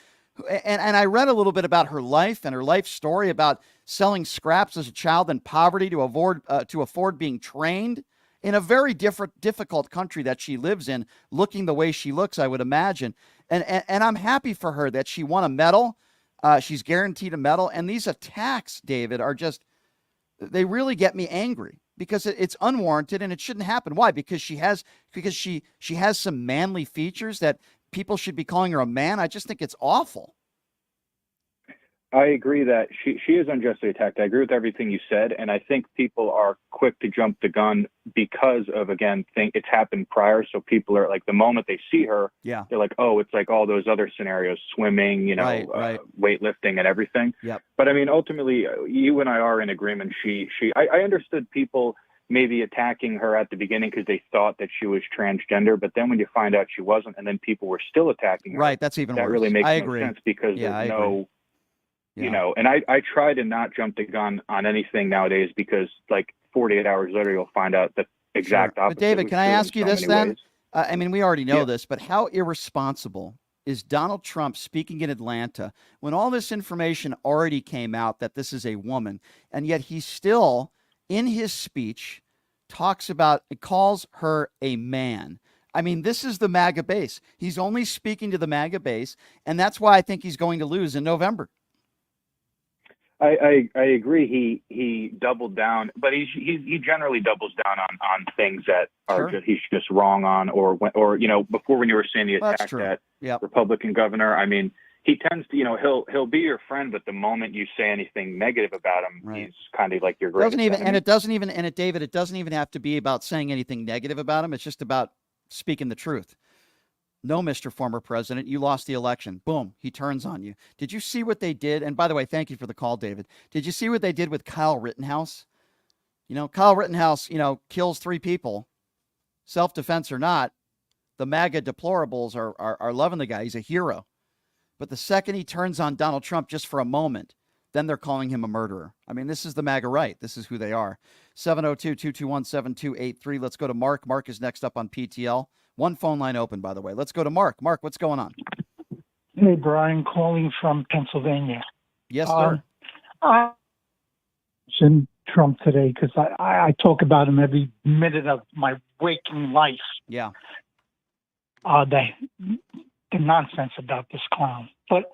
And I read a little bit about her life and her life story about selling scraps as a child in poverty to afford being trained in a very difficult country that she lives in, looking the way she looks, I would imagine. And I'm happy for her that she won a medal. She's guaranteed a medal. And these attacks, David, are just, they really get me angry because it's unwarranted and it shouldn't happen. Why? Because she has some manly features that people should be calling her a man. I just think it's awful. I agree that she is unjustly attacked. I agree with everything you said. And I think people are quick to jump the gun because of, again, think it's happened prior. So people are like, the moment they see her, they're like, oh, it's like all those other scenarios, swimming, weightlifting and everything. Yep. But I mean, ultimately, you and I are in agreement. I understood people maybe attacking her at the beginning because they thought that she was transgender. But then when you find out she wasn't, and then people were still attacking her. Right. That's even worse. That really makes no agree. Sense because there's no... Yeah. You know, and I try to not jump the gun on anything nowadays because like 48 hours later, you'll find out the exact opposite. But David, can I ask you this then? I mean, we already know this, but how irresponsible is Donald Trump speaking in Atlanta when all this information already came out that this is a woman, and yet he still, in his speech, calls her a man? I mean, this is the MAGA base. He's only speaking to the MAGA base, and that's why I think he's going to lose in November. I agree. He doubled down, but he generally doubles down on things that are he's just wrong on, or you know, before when you were saying the attack that Republican governor, I mean, he tends to, you know, he'll be your friend, but the moment you say anything negative about him, he's kind of like your greatest enemy. David, it doesn't even have to be about saying anything negative about him. It's just about speaking the truth. No, Mr. Former President, you lost the election. Boom, he turns on you. Did you see what they did? And by the way, thank you for the call, David. Did you see what they did with Kyle Rittenhouse? You know, Kyle Rittenhouse, you know, kills 3 people, self-defense or not. The MAGA deplorables are loving the guy. He's a hero. But the second he turns on Donald Trump just for a moment, then they're calling him a murderer. I mean, this is the MAGA right. This is who they are. 702-221-7283. Let's go to Mark. Mark is next up on PTL. One phone line open, by the way. Let's go to Mark. Mark, what's going on? Hey, Brian, calling from Pennsylvania. Yes, sir. I in Trump today because I talk about him every minute of my waking life. Yeah. The nonsense about this clown. But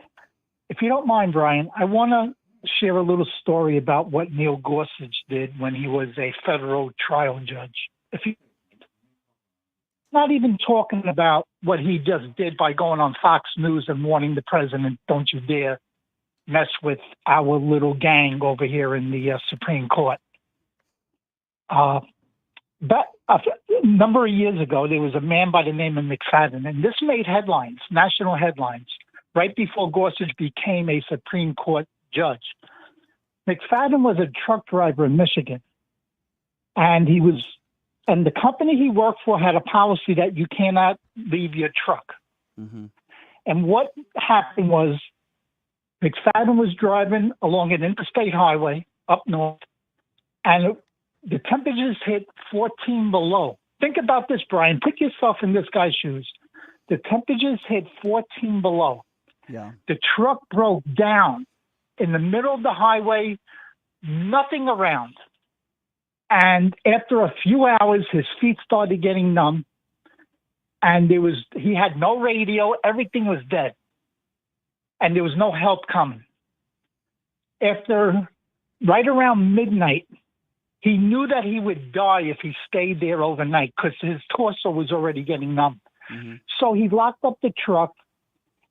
if you don't mind, Brian, I want to share a little story about what Neil Gorsuch did when he was a federal trial judge. If you not even talking about what he just did by going on Fox News and warning the president, don't you dare mess with our little gang over here in the Supreme Court. But a number of years ago, there was a man by the name of McFadden, and this made headlines, national headlines, right before Gorsuch became a Supreme Court judge. McFadden was a truck driver in Michigan, and the company he worked for had a policy that you cannot leave your truck. Mm-hmm. And what happened was McFadden was driving along an interstate highway up north, and the temperatures hit 14 below. Think about this, Brian. Put yourself in this guy's shoes. The temperatures hit 14 below. Yeah. The truck broke down in the middle of the highway, nothing around. And after a few hours, his feet started getting numb, and he had no radio. Everything was dead, and there was no help coming. After right around midnight, he knew that he would die if he stayed there overnight because his torso was already getting numb. Mm-hmm. So he locked up the truck,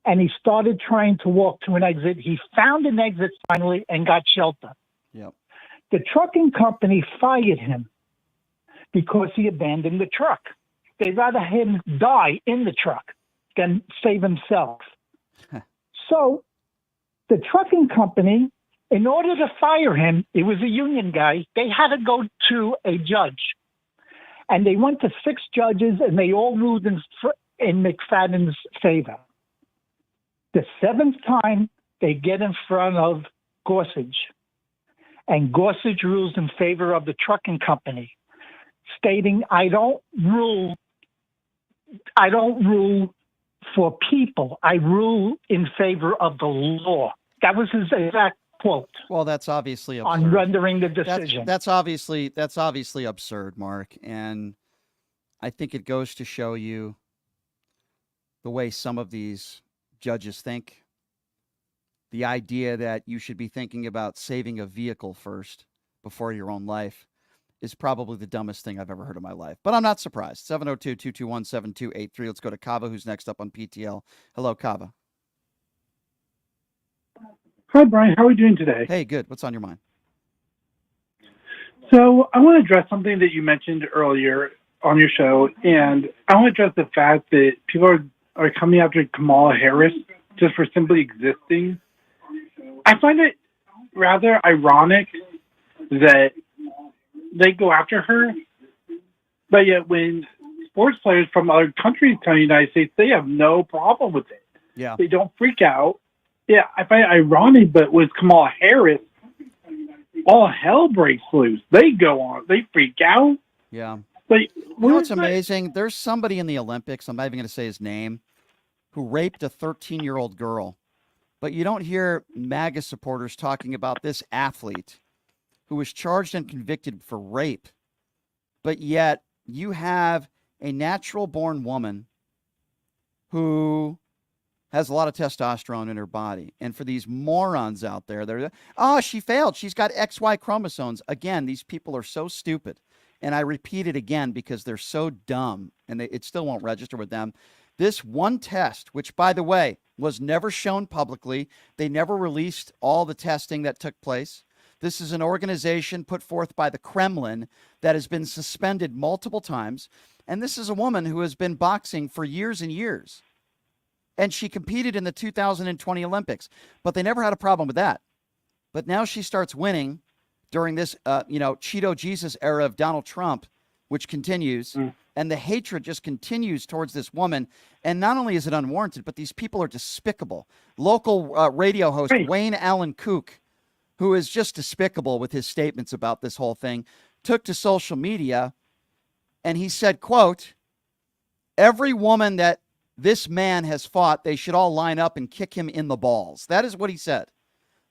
and he started trying to walk to an exit. He found an exit finally and got shelter. Yep. The trucking company fired him because he abandoned the truck. They'd rather him die in the truck than save himself. So the trucking company, in order to fire him, it was a union guy, they had to go to a judge. And they went to 6 judges, and they all ruled in McFadden's favor. The 7th time, they get in front of Gorsuch. And Gorsuch rules in favor of the trucking company, stating, I don't rule for people. I rule in favor of the law. That was his exact quote. Well, that's obviously absurd. On rendering the decision. That's obviously absurd, Mark. And I think it goes to show you the way some of these judges think. The idea that you should be thinking about saving a vehicle first before your own life is probably the dumbest thing I've ever heard in my life. But I'm not surprised. 702-221-7283. Let's go to Kava, who's next up on PTL. Hello, Kava. Hi, Brian. How are we doing today? Hey, good. What's on your mind? So I want to address something that you mentioned earlier on your show, and I want to address the fact that people are coming after Kamala Harris just for simply existing. I find it rather ironic that they go after her, but yet when sports players from other countries come to the United States, they have no problem with it. Yeah. They don't freak out. Yeah, I find it ironic, but with Kamala Harris, all hell breaks loose. They go on. They freak out. Yeah. But you know what's amazing? There's somebody in the Olympics, I'm not even going to say his name, who raped a 13-year-old girl. But you don't hear MAGA supporters talking about this athlete who was charged and convicted for rape. But yet you have a natural-born woman who has a lot of testosterone in her body. And for these morons out there, they're, she failed. She's got XY chromosomes. Again, these people are so stupid. And I repeat it again because they're so dumb, and it still won't register with them. This one test, which, by the way, was never shown publicly. They never released all the testing that took place. This is an organization put forth by the Kremlin that has been suspended multiple times. And this is a woman who has been boxing for years and years. And she competed in the 2020 Olympics. But they never had a problem with that. But now she starts winning during this, Cheeto Jesus era of Donald Trump, which continues. And the hatred just continues towards this woman. And not only is it unwarranted, but these people are despicable. Local radio host Wayne Allen Kook, who is just despicable with his statements about this whole thing, took to social media and he said, quote, every woman that this man has fought, they should all line up and kick him in the balls. That is what he said.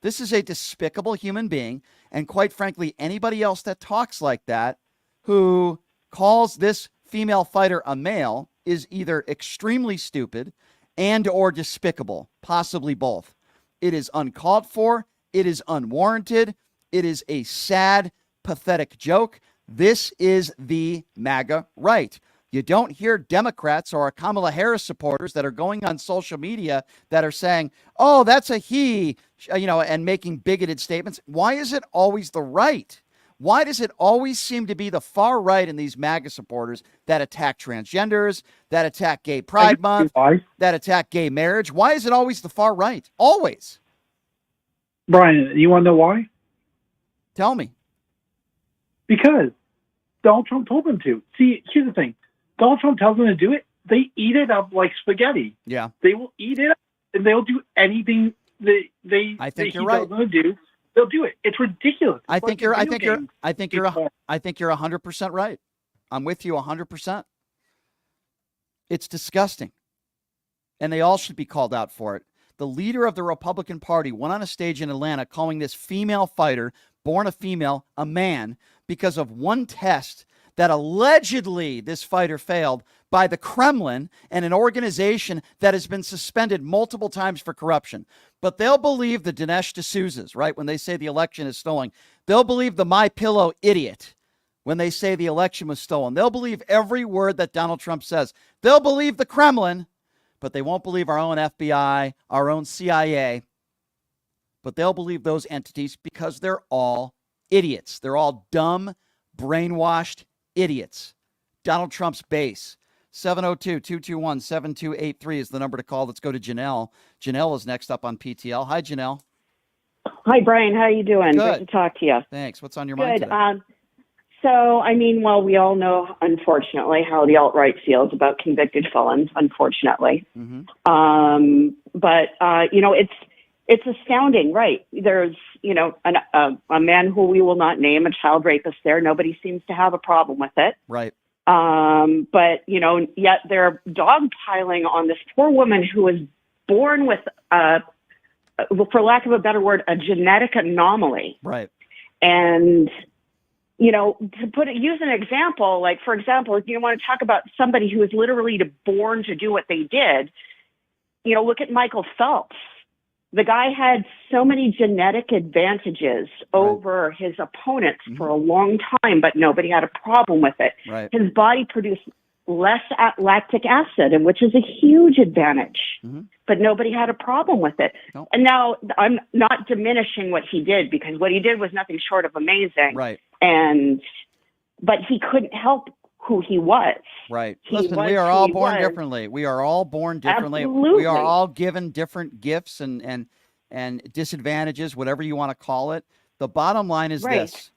This is a despicable human being. And quite frankly, anybody else that talks like that, who calls this female fighter a male, is either extremely stupid and or despicable, possibly both. It is uncalled for It is unwarranted. It is a sad, pathetic joke. This is the MAGA right. You don't hear Democrats or Kamala Harris supporters that are going on social media that are saying, oh, that's a he, and making bigoted statements. Why is it always the right? Why does it always seem to be the far right in these MAGA supporters that attack transgenders, that attack Gay Pride Month, that attack gay marriage? Why is it always the far right? Always. Brian, you want to know why? Tell me. Because Donald Trump told them to. See, here's the thing. Donald Trump tells them to do it. They eat it up like spaghetti. Yeah. They will eat it up, and they'll do anything he you're right. tells them to do. They'll do it. It's ridiculous. I think you're 100% right. I'm with you 100%. It's disgusting. And they all should be called out for it. The leader of the Republican Party went on a stage in Atlanta calling this female fighter, born a female, a man, because of one test that allegedly this fighter failed by the Kremlin and an organization that has been suspended multiple times for corruption. But they'll believe the Dinesh D'Souza's, right, when they say the election is stolen. They'll believe the MyPillow idiot when they say the election was stolen. They'll believe every word that Donald Trump says. They'll believe the Kremlin, but they won't believe our own FBI, our own CIA. But they'll believe those entities because they're all idiots. They're all dumb, brainwashed idiots. Donald Trump's base. 702-221-7283 is the number to call. Let's go to Janelle. Janelle is next up on PTL. Hi, Janelle. Hi, Brian. How are you doing? Good. Great to talk to you. Thanks. What's on your mind Good. today? We all know, unfortunately, how the alt-right feels about convicted felons, unfortunately. Mm-hmm. It's astounding, right? There's, a man who we will not name, a child rapist there. Nobody seems to have a problem with it. Right. Yet they're dogpiling on this poor woman who was born with, for lack of a better word, a genetic anomaly. Right. And, use an example, like, for example, if you want to talk about somebody who was literally born to do what they did, look at Michael Phelps. The guy had so many genetic advantages over his opponents for a long time, but nobody had a problem with it. Right. His body produced less lactic acid, and which is a huge advantage, but nobody had a problem with it. Nope. And now I'm not diminishing what he did, because what he did was nothing short of amazing. Right. But he couldn't help who he was. Right. Listen, we are all born differently. We are all born differently. Absolutely. We are all given different gifts and disadvantages, whatever you want to call it. The bottom line is this.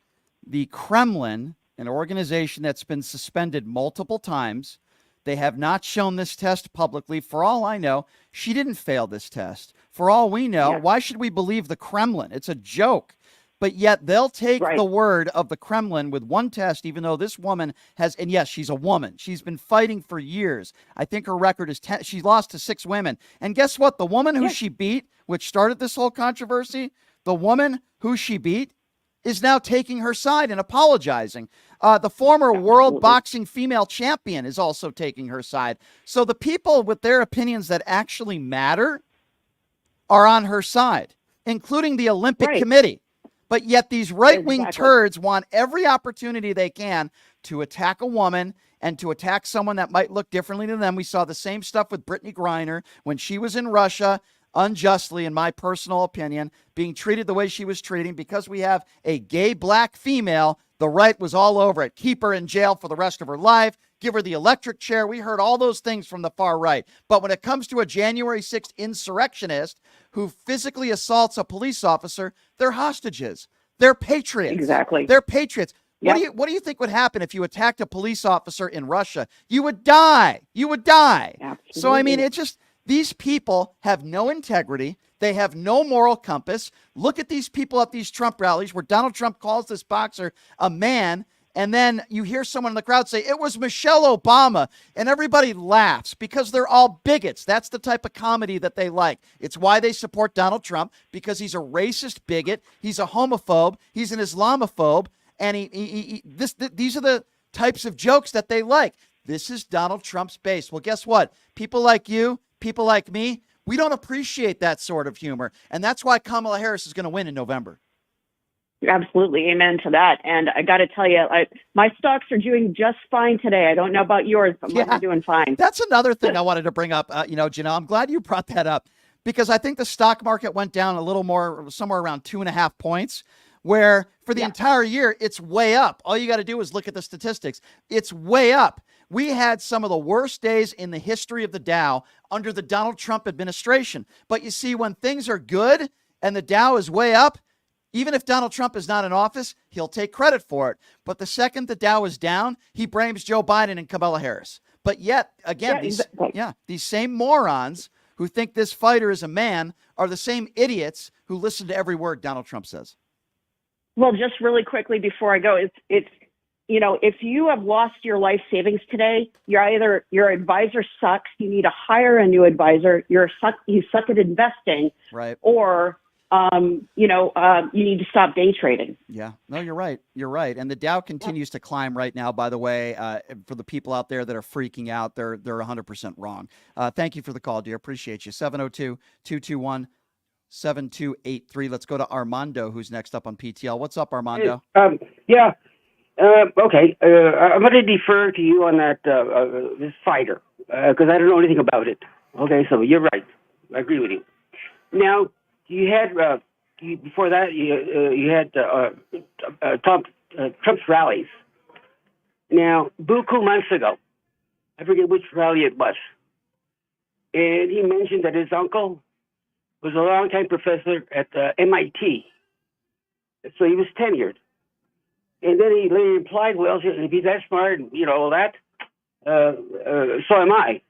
The Kremlin, an organization that's been suspended multiple times, they have not shown this test publicly. For all I know, she didn't fail this test. For all we know, why should we believe the Kremlin? It's a joke. But yet they'll take the word of the Kremlin with one test, even though this woman has, and yes, she's a woman. She's been fighting for years. I think her record is 10. She lost to 6 women. And guess what? The woman who she beat, which started this whole controversy, the woman who she beat is now taking her side and apologizing. The former world boxing female champion is also taking her side. So the people with their opinions that actually matter are on her side, including the Olympic Committee. But yet these right-wing turds want every opportunity they can to attack a woman and to attack someone that might look differently to them. We saw the same stuff with Brittany Griner when she was in Russia, unjustly, in my personal opinion, being treated the way she was treating. Because we have a gay black female, the right was all over it. Keep her in jail for the rest of her life. Give her the electric chair. We heard all those things from the far right. But when it comes to a January 6th insurrectionist who physically assaults a police officer, they're hostages. They're patriots. Exactly. They're patriots. Yep. What do you think would happen if you attacked a police officer in Russia? You would die. You would die. Absolutely. So, I mean, these people have no integrity. They have no moral compass. Look at these people at these Trump rallies where Donald Trump calls this boxer a man. And then you hear someone in the crowd say, it was Michelle Obama. And everybody laughs because they're all bigots. That's the type of comedy that they like. It's why they support Donald Trump, because he's a racist bigot. He's a homophobe. He's an Islamophobe. And these are the types of jokes that they like. This is Donald Trump's base. Well, guess what? People like you, people like me, We don't appreciate that sort of humor. And that's why Kamala Harris is going to win in November. Absolutely. Amen to that. And I got to tell you, my stocks are doing just fine today. I don't know about yours, but mine are doing fine. That's another thing I wanted to bring up. Janelle, I'm glad you brought that up because I think the stock market went down a little more, somewhere around 2.5 points, where for the entire year, it's way up. All you got to do is look at the statistics. It's way up. We had some of the worst days in the history of the Dow under the Donald Trump administration. But you see, when things are good and the Dow is way up, even if Donald Trump is not in office, he'll take credit for it. But the second the Dow is down, he blames Joe Biden and Kamala Harris. But yet, again, these same morons who think this fighter is a man are the same idiots who listen to every word Donald Trump says. Well, just really quickly before I go, it's if you have lost your life savings today, your advisor sucks. You need to hire a new advisor. You suck at investing, right? Or you need to stop day trading. Yeah, no, you're right. You're right. And the Dow continues to climb right now, by the way. For the people out there that are freaking out, they're 100% wrong. Thank you for the call, dear. Appreciate you. 702-221-7283. Let's go to Armando, who's next up on PTL. What's up, Armando? Okay. I'm going to defer to you on that this fighter because I don't know anything about it. Okay, so you're right. I agree with you. Now, you had before that you had Trump's rallies. Now, buku months ago, I forget which rally it was, and he mentioned that his uncle was a longtime professor at MIT, so he was tenured. And then he later implied, well, if he's that smart and all that, so am I.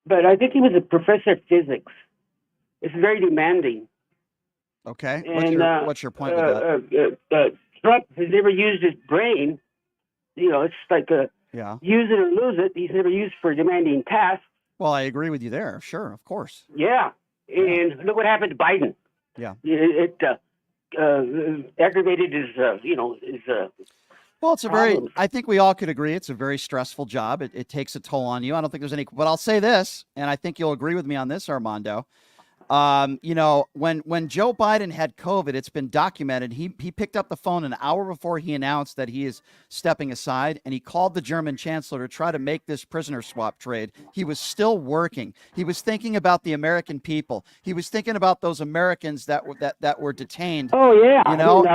But I think he was a professor of physics. It's very demanding. Okay. And, what's your point with that? Trump has never used his brain. It's like use it or lose it. He's never used for demanding tasks. Well, I agree with you there. Sure, of course. Yeah. And look what happened to Biden. Yeah. It aggravated his, well, it's a very, I think we all could agree it's a very stressful job. It takes a toll on you. I don't think there's any, but I'll say this, and I think you'll agree with me on this, Armando. When Joe Biden had COVID, it's been documented. He picked up the phone an hour before he announced that he is stepping aside, and he called the German chancellor to try to make this prisoner swap trade. He was still working. He was thinking about the American people. He was thinking about those Americans that were detained. Oh yeah,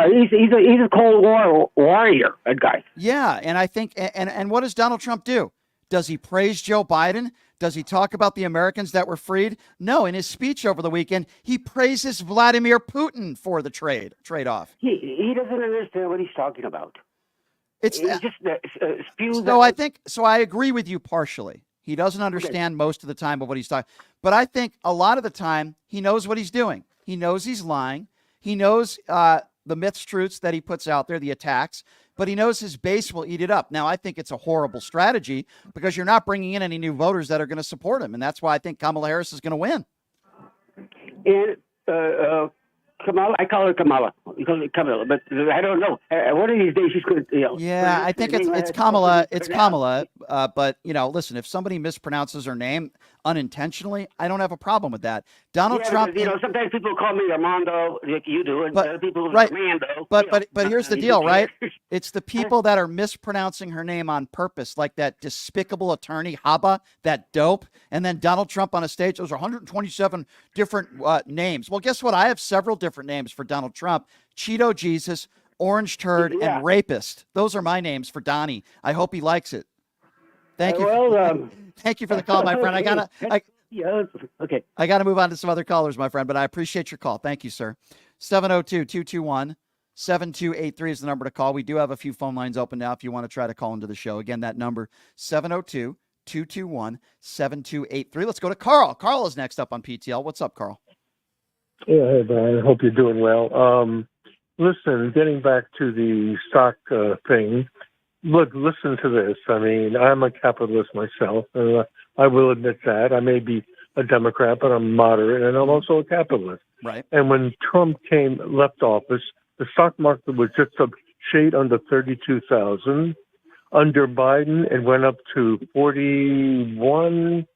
he's a Cold War warrior, that guy. Yeah, and I think and what does Donald Trump do? Does he praise Joe Biden? Does he talk about the Americans that were freed? No. In his speech over the weekend, he praises Vladimir Putin for the trade-off. He doesn't understand what he's talking about. It's he just spews. So I agree with you partially. He doesn't understand most of the time of what he's talking. But I think a lot of the time he knows what he's doing. He knows he's lying. He knows the myths, truths that he puts out there, the attacks. But he knows his base will eat it up. Now, I think it's a horrible strategy because you're not bringing in any new voters that are going to support him. And that's why I think Kamala Harris is going to win. And Kamala, I call her Kamala. You call her Kamala, but I don't know. One of these days she's going to, Yeah, I think it's Kamala. It's Kamala. But, listen, if somebody mispronounces her name unintentionally, I don't have a problem with that. Donald Trump. Sometimes people call me Armando, like you do, and other people Armando. But here's the deal, right? It's the people that are mispronouncing her name on purpose, like that despicable attorney Haba, that dope, and then Donald Trump on a stage. Those are 127 different names. Well, guess what? I have several different names for Donald Trump: Cheeto Jesus, Orange Turd, and Rapist. Those are my names for Donnie. I hope he likes it. Thank you. Thank you for the call, my friend. I gotta move on to some other callers, my friend, but I appreciate your call. Thank you, sir. 702-221-7283 is the number to call. We do have a few phone lines open now if you want to try to call into the show. Again, that number, 702-221-7283. Let's go to Carl. Carl is next up on PTL. What's up, Carl? Yeah, hey, Brian. I hope you're doing well. Listen, getting back to the stock thing, look, listen to this. I mean, I'm a capitalist myself, and I will admit that. I may be a Democrat, but I'm moderate, and I'm also a capitalist. Right. And when Trump left office, the stock market was just a shade under 32,000. Under Biden, it went up to 41,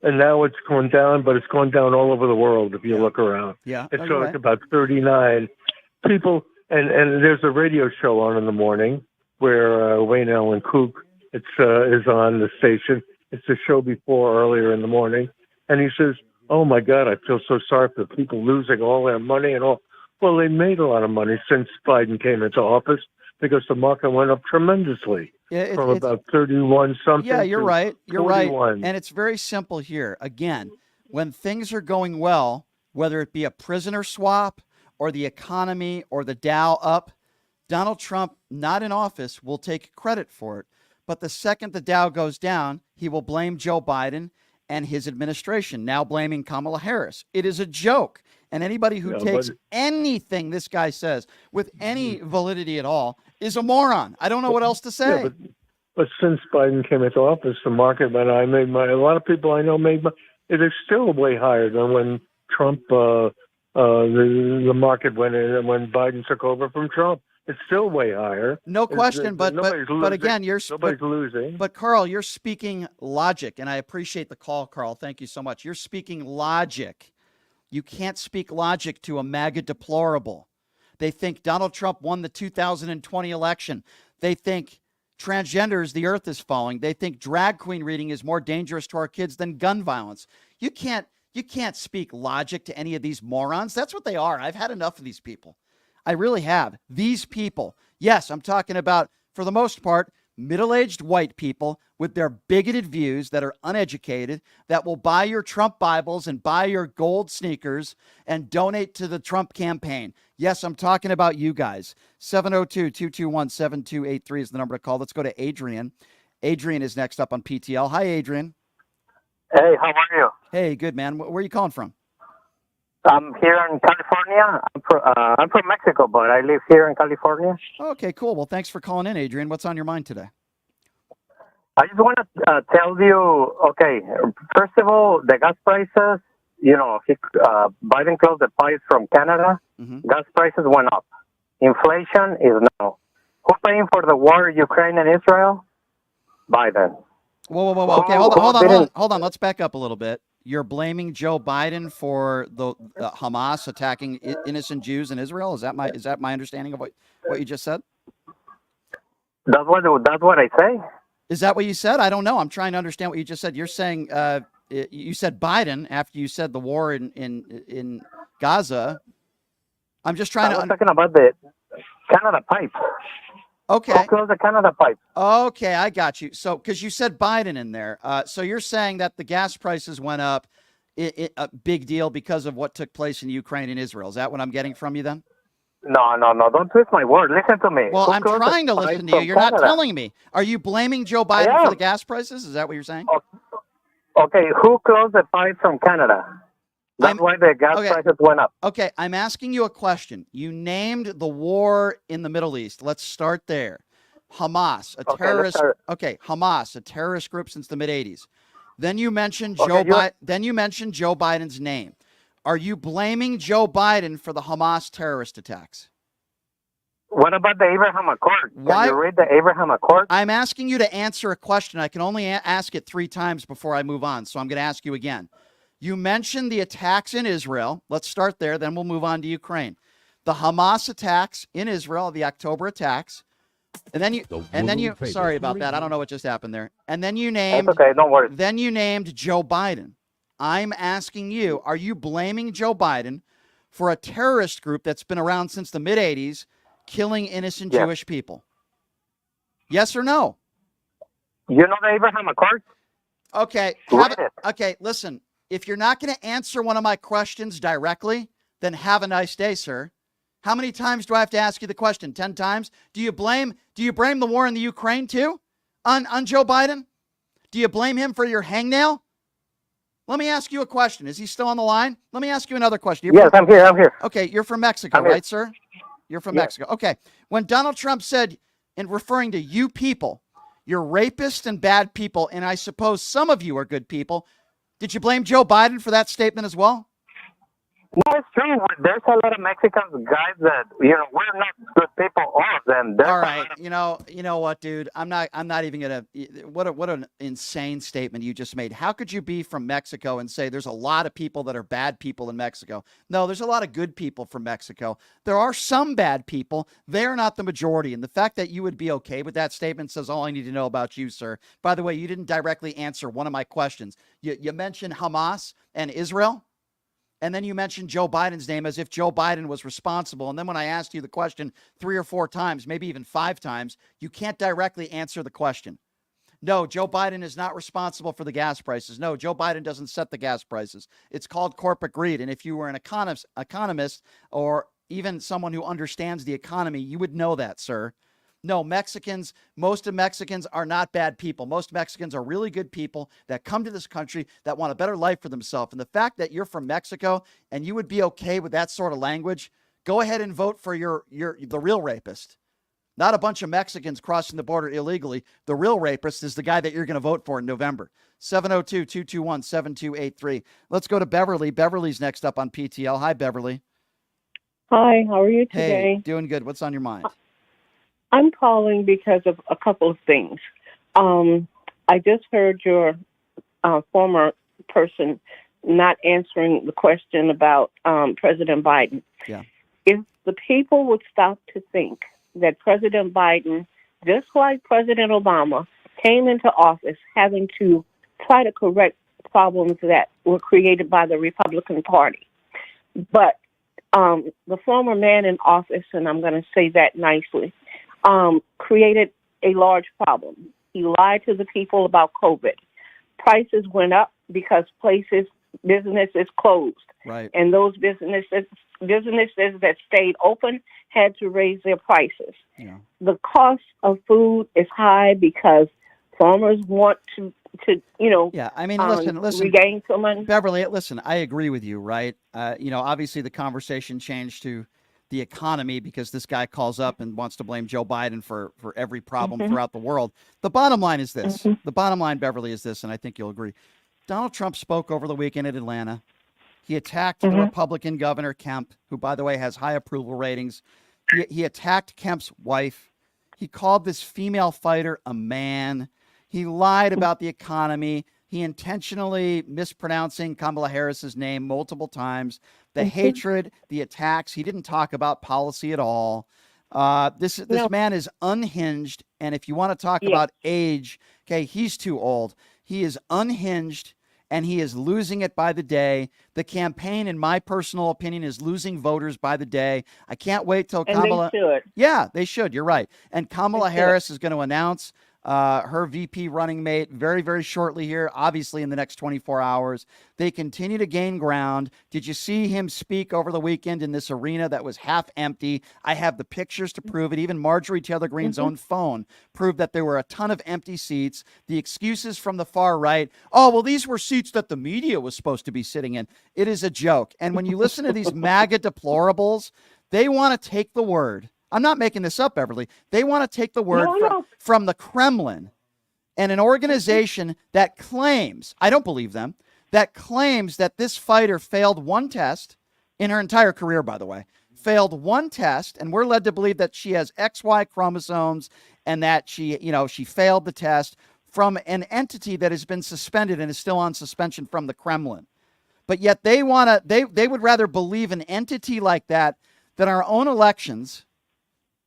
and now it's going down, but it's going down all over the world if you look around. Yeah. It's you're like right. about 39 people, and there's a radio show on in the morning where Wayne Allen Coop is on the station. It's the show before earlier in the morning, and he says, "Oh my God, I feel so sorry for the people losing all their money and all." Well, they made a lot of money since Biden came into office because the market went up tremendously from about 31 something. Yeah, you're to right. You're 41. right. And it's very simple here. Again, when things are going well, whether it be a prisoner swap or the economy or the Dow up, Donald Trump, not in office, will take credit for it. But the second the Dow goes down, he will blame Joe Biden and his administration, now blaming Kamala Harris. It is a joke. And anybody who takes anything this guy says with any validity at all is a moron. I don't know what else to say. Yeah, but since Biden came into office, the market went. A lot of people I know it is still way higher than when Trump, the market went in, and when Biden took over from Trump. It's still way higher. No question, but again, nobody's losing. But Carl, you're speaking logic, and I appreciate the call, Carl. Thank you so much. You're speaking logic. You can't speak logic to a MAGA deplorable. They think Donald Trump won the 2020 election. They think transgenders, the earth is falling. They think drag queen reading is more dangerous to our kids than gun violence. You can't speak logic to any of these morons. That's what they are. I've had enough of these people. I really have. These people. Yes, I'm talking about, for the most part, middle-aged white people with their bigoted views that are uneducated, that will buy your Trump Bibles and buy your gold sneakers and donate to the Trump campaign. Yes, I'm talking about you guys. 702-221-7283 is the number to call. Let's go to Adrian. Adrian is next up on PTL. Hi, Adrian. Hey, how are you? Hey, good, man. Where are you calling from? I'm here in California. I'm from Mexico, but I live here in California. Okay, cool. Well, thanks for calling in, Adrian. What's on your mind today? I just want to tell you, okay, first of all, the gas prices, Biden closed the pipes from Canada. Mm-hmm. Gas prices went up. Inflation is now. Who's paying for the war in Ukraine and Israel? Biden. Whoa. Okay, hold on. Let's back up a little bit. You're blaming Joe Biden for the Hamas attacking innocent Jews in Israel. Is that my understanding of what you just said? That's what I say. Is that what you said? I don't know. I'm trying to understand what you just said. You're saying you said Biden after you said the war in Gaza. I'm just trying to. I'm talking about the Canada pipe. Okay. Close the Canada pipe. Okay, I got you. So, because you said Biden in there, so you're saying that the gas prices went up, a big deal because of what took place in Ukraine and Israel. Is that what I'm getting from you then? No. Don't twist my word. Listen to me. Well, I'm trying to listen to you. You're not telling me. Are you blaming Joe Biden for the gas prices? Is that what you're saying? Okay, who closed the pipe from Canada? That's why the gas prices went up. Okay, I'm asking you a question. You named the war in the Middle East. Let's start there. Hamas, a terrorist. Okay, Hamas, a terrorist group since the mid '80s. Then you mentioned Then you mentioned Joe Biden's name. Are you blaming Joe Biden for the Hamas terrorist attacks? What about the Abraham Accord? Why? Can you read the Abraham Accord? I'm asking you to answer a question. I can only ask it 3 times before I move on, so I'm going to ask you again. You mentioned the attacks in Israel. Let's start there, then we'll move on to Ukraine. The Hamas attacks in Israel, the October attacks. And then you sorry about that. I don't know what just happened there. And then you named That's okay, don't worry. Then you named Joe Biden. I'm asking you, are you blaming Joe Biden for a terrorist group that's been around since the mid '80s, killing innocent Jewish people? Yes or no? You know the Abraham Accord? Okay. Okay, listen. If you're not going to answer one of my questions directly, then have a nice day, sir. How many times do I have to ask you the question? 10 times? Do you blame the war in the Ukraine too on Joe Biden? Do you blame him for your hangnail? Let me ask you a question. Is he still on the line? Let me ask you another question. Yes, I'm here. Okay, you're from Mexico, right, sir? You're from Mexico. Okay. When Donald Trump said, in referring to you people, you're rapists and bad people, and I suppose some of you are good people, did you blame Joe Biden for that statement as well? No, it's true. There's a lot of Mexican guys that, we're not good people, all of them. All right, you know what, dude? I'm not even gonna. What an insane statement you just made. How could you be from Mexico and say there's a lot of people that are bad people in Mexico? No, there's a lot of good people from Mexico. There are some bad people. They're not the majority. And the fact that you would be okay with that statement says all I need to know about you, sir. By the way, you didn't directly answer one of my questions. You mentioned Hamas and Israel. And then you mentioned Joe Biden's name as if Joe Biden was responsible. And then when I asked you the question 3 or 4 times, maybe even 5 times, you can't directly answer the question. No, Joe Biden is not responsible for the gas prices. No, Joe Biden doesn't set the gas prices. It's called corporate greed. And if you were an economist or even someone who understands the economy, you would know that, sir. No, most of Mexicans are not bad people. Most Mexicans are really good people that come to this country that want a better life for themselves. And the fact that you're from Mexico and you would be okay with that sort of language, go ahead and vote for the real rapist. Not a bunch of Mexicans crossing the border illegally. The real rapist is the guy that you're going to vote for in November. 702-221-7283. Let's go to Beverly. Beverly's next up on PTL. Hi, Beverly. Hi, how are you today? Hey, doing good. What's on your mind? I'm calling because of a couple of things. I just heard your former person not answering the question about President Biden. Yeah. If the people would stop to think that President Biden, just like President Obama, came into office having to try to correct problems that were created by the Republican Party. But the former man in office, and I'm going to say that nicely, created a large problem. He lied to the people about COVID. Prices went up because businesses closed. Right. And those businesses that stayed open had to raise their prices. Yeah. The cost of food is high because farmers want to yeah, I mean, listen, regain some money. Beverly, listen, I agree with you, right? Obviously the conversation changed to the economy because this guy calls up and wants to blame Joe Biden for every problem throughout the world. The bottom line is this. The bottom line, Beverly, is this, and I think you'll agree. Donald Trump spoke over the weekend in Atlanta. He attacked the Republican Governor Kemp, who, by the way, has high approval ratings. He attacked Kemp's wife. He called this female fighter a man. He lied about the economy. He intentionally mispronouncing Kamala Harris's name multiple times. The hatred, the attacks. He didn't talk about policy at all. This man is unhinged. And if you want to talk about age, okay, he's too old. He is unhinged, and he is losing it by the day. The campaign, in my personal opinion, is losing voters by the day. I can't wait till Kamala. They should. Yeah, they should. You're right. And Kamala Harris is going to announce her VP running mate very, very shortly here, obviously in the next 24 hours. They continue to gain ground. Did you see him speak over the weekend in this arena that was half empty? I have the pictures to prove it. Even Marjorie Taylor Greene's own phone proved that there were a ton of empty seats. The excuses from the far right, oh, well, these were seats that the media was supposed to be sitting in. It is a joke. And when you listen to these MAGA deplorables, they want to take the word. I'm not making this up, Beverly. They want to take the word from the Kremlin and an organization that claims, I don't believe them, that claims that this fighter failed one test in her entire career, by the way, failed one test, and we're led to believe that she has XY chromosomes and that she failed the test from an entity that has been suspended and is still on suspension from the Kremlin. But yet they would rather believe an entity like that than our own elections.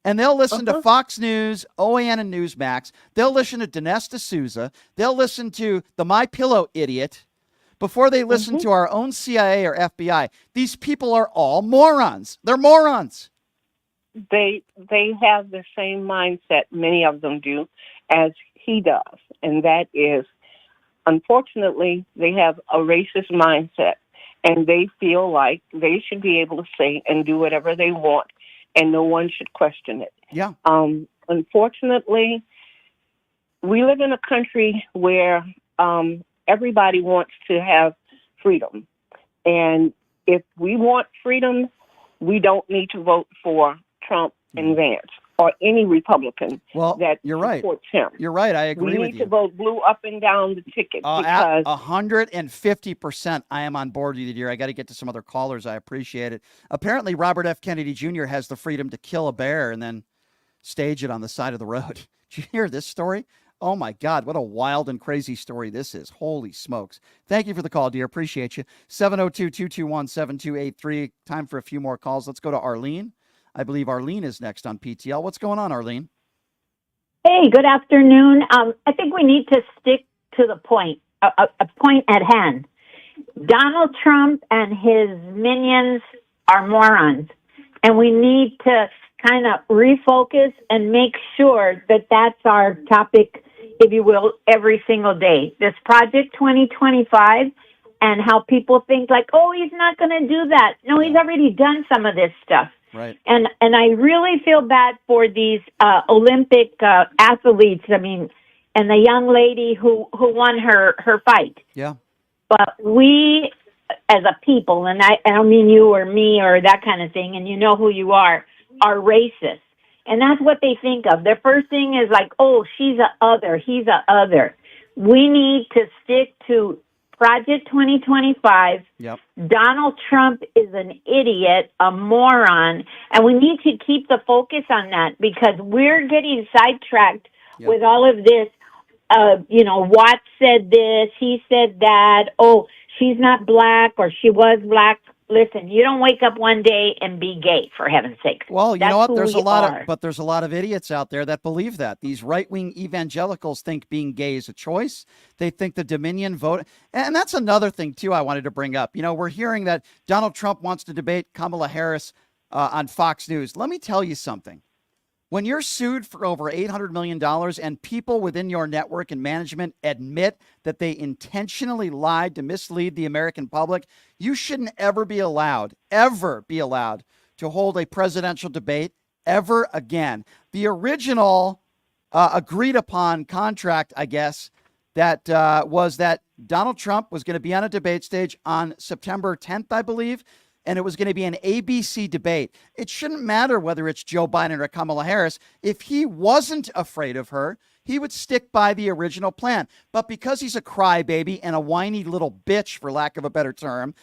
And they'll listen to Fox News, OAN, and Newsmax. They'll listen to Dinesh D'Souza. They'll listen to the MyPillow idiot before they listen to our own CIA or FBI. These people are all morons. They're morons. They have the same mindset, many of them do, as he does. And that is, unfortunately, they have a racist mindset. And they feel like they should be able to say and do whatever they want, and no one should question it. Yeah. Unfortunately, we live in a country where everybody wants to have freedom. And if we want freedom, we don't need to vote for Trump and Vance. or any Republican that you're right. supports him. You're right. I agree We with need you. to vote blue up and down the ticket because 150%. I am on board with you, dear. I got to get to some other callers. I appreciate it. Apparently, Robert F. Kennedy Jr. has the freedom to kill a bear and then stage it on the side of the road. Did you hear this story? Oh, my God. What a wild and crazy story this is. Holy smokes. Thank you for the call, dear. Appreciate you. 702-221-7283. Time for a few more calls. Let's go to Arlene. I believe Arlene is next on PTL. What's going on, Arlene? Hey, good afternoon. I think we need to stick to the point, a point at hand. Donald Trump and his minions are morons, and we need to kind of refocus and make sure that that's our topic, if you will, every single day. This Project 2025 and how people think like, oh, he's not going to do that. No, he's already done some of this stuff. Right. And I really feel bad for these Olympic athletes. I mean, and the young lady who won her fight. Yeah. But we, as a people, and I don't mean you or me or that kind of thing, and you know who you are racist. And that's what they think of. Their first thing is like, oh, she's a other, he's a other. We need to stick to Project 2025. Yep. Donald Trump is an idiot, a moron, and we need to keep the focus on that because we're getting sidetracked with all of this. Watts said this, he said that. Oh, she's not black or she was black. Listen, you don't wake up one day and be gay, for heaven's sake. Well, you That's know what? who There's we a lot are. but there's a lot of idiots out there that believe that. These right-wing evangelicals think being gay is a choice. They think the Dominion vote. And that's another thing, too, I wanted to bring up. You know, we're hearing that Donald Trump wants to debate Kamala Harris on Fox News. Let me tell you something. When you're sued for over $800 million and people within your network and management admit that they intentionally lied to mislead the American public, you shouldn't ever be allowed to hold a presidential debate ever again. The original agreed upon contract, I guess, that was that Donald Trump was going to be on a debate stage on September 10th, I believe. And it was going to be an ABC debate. It shouldn't matter whether it's Joe Biden or Kamala Harris. If he wasn't afraid of her, he would stick by the original plan. But because he's a crybaby and a whiny little bitch, for lack of a better term,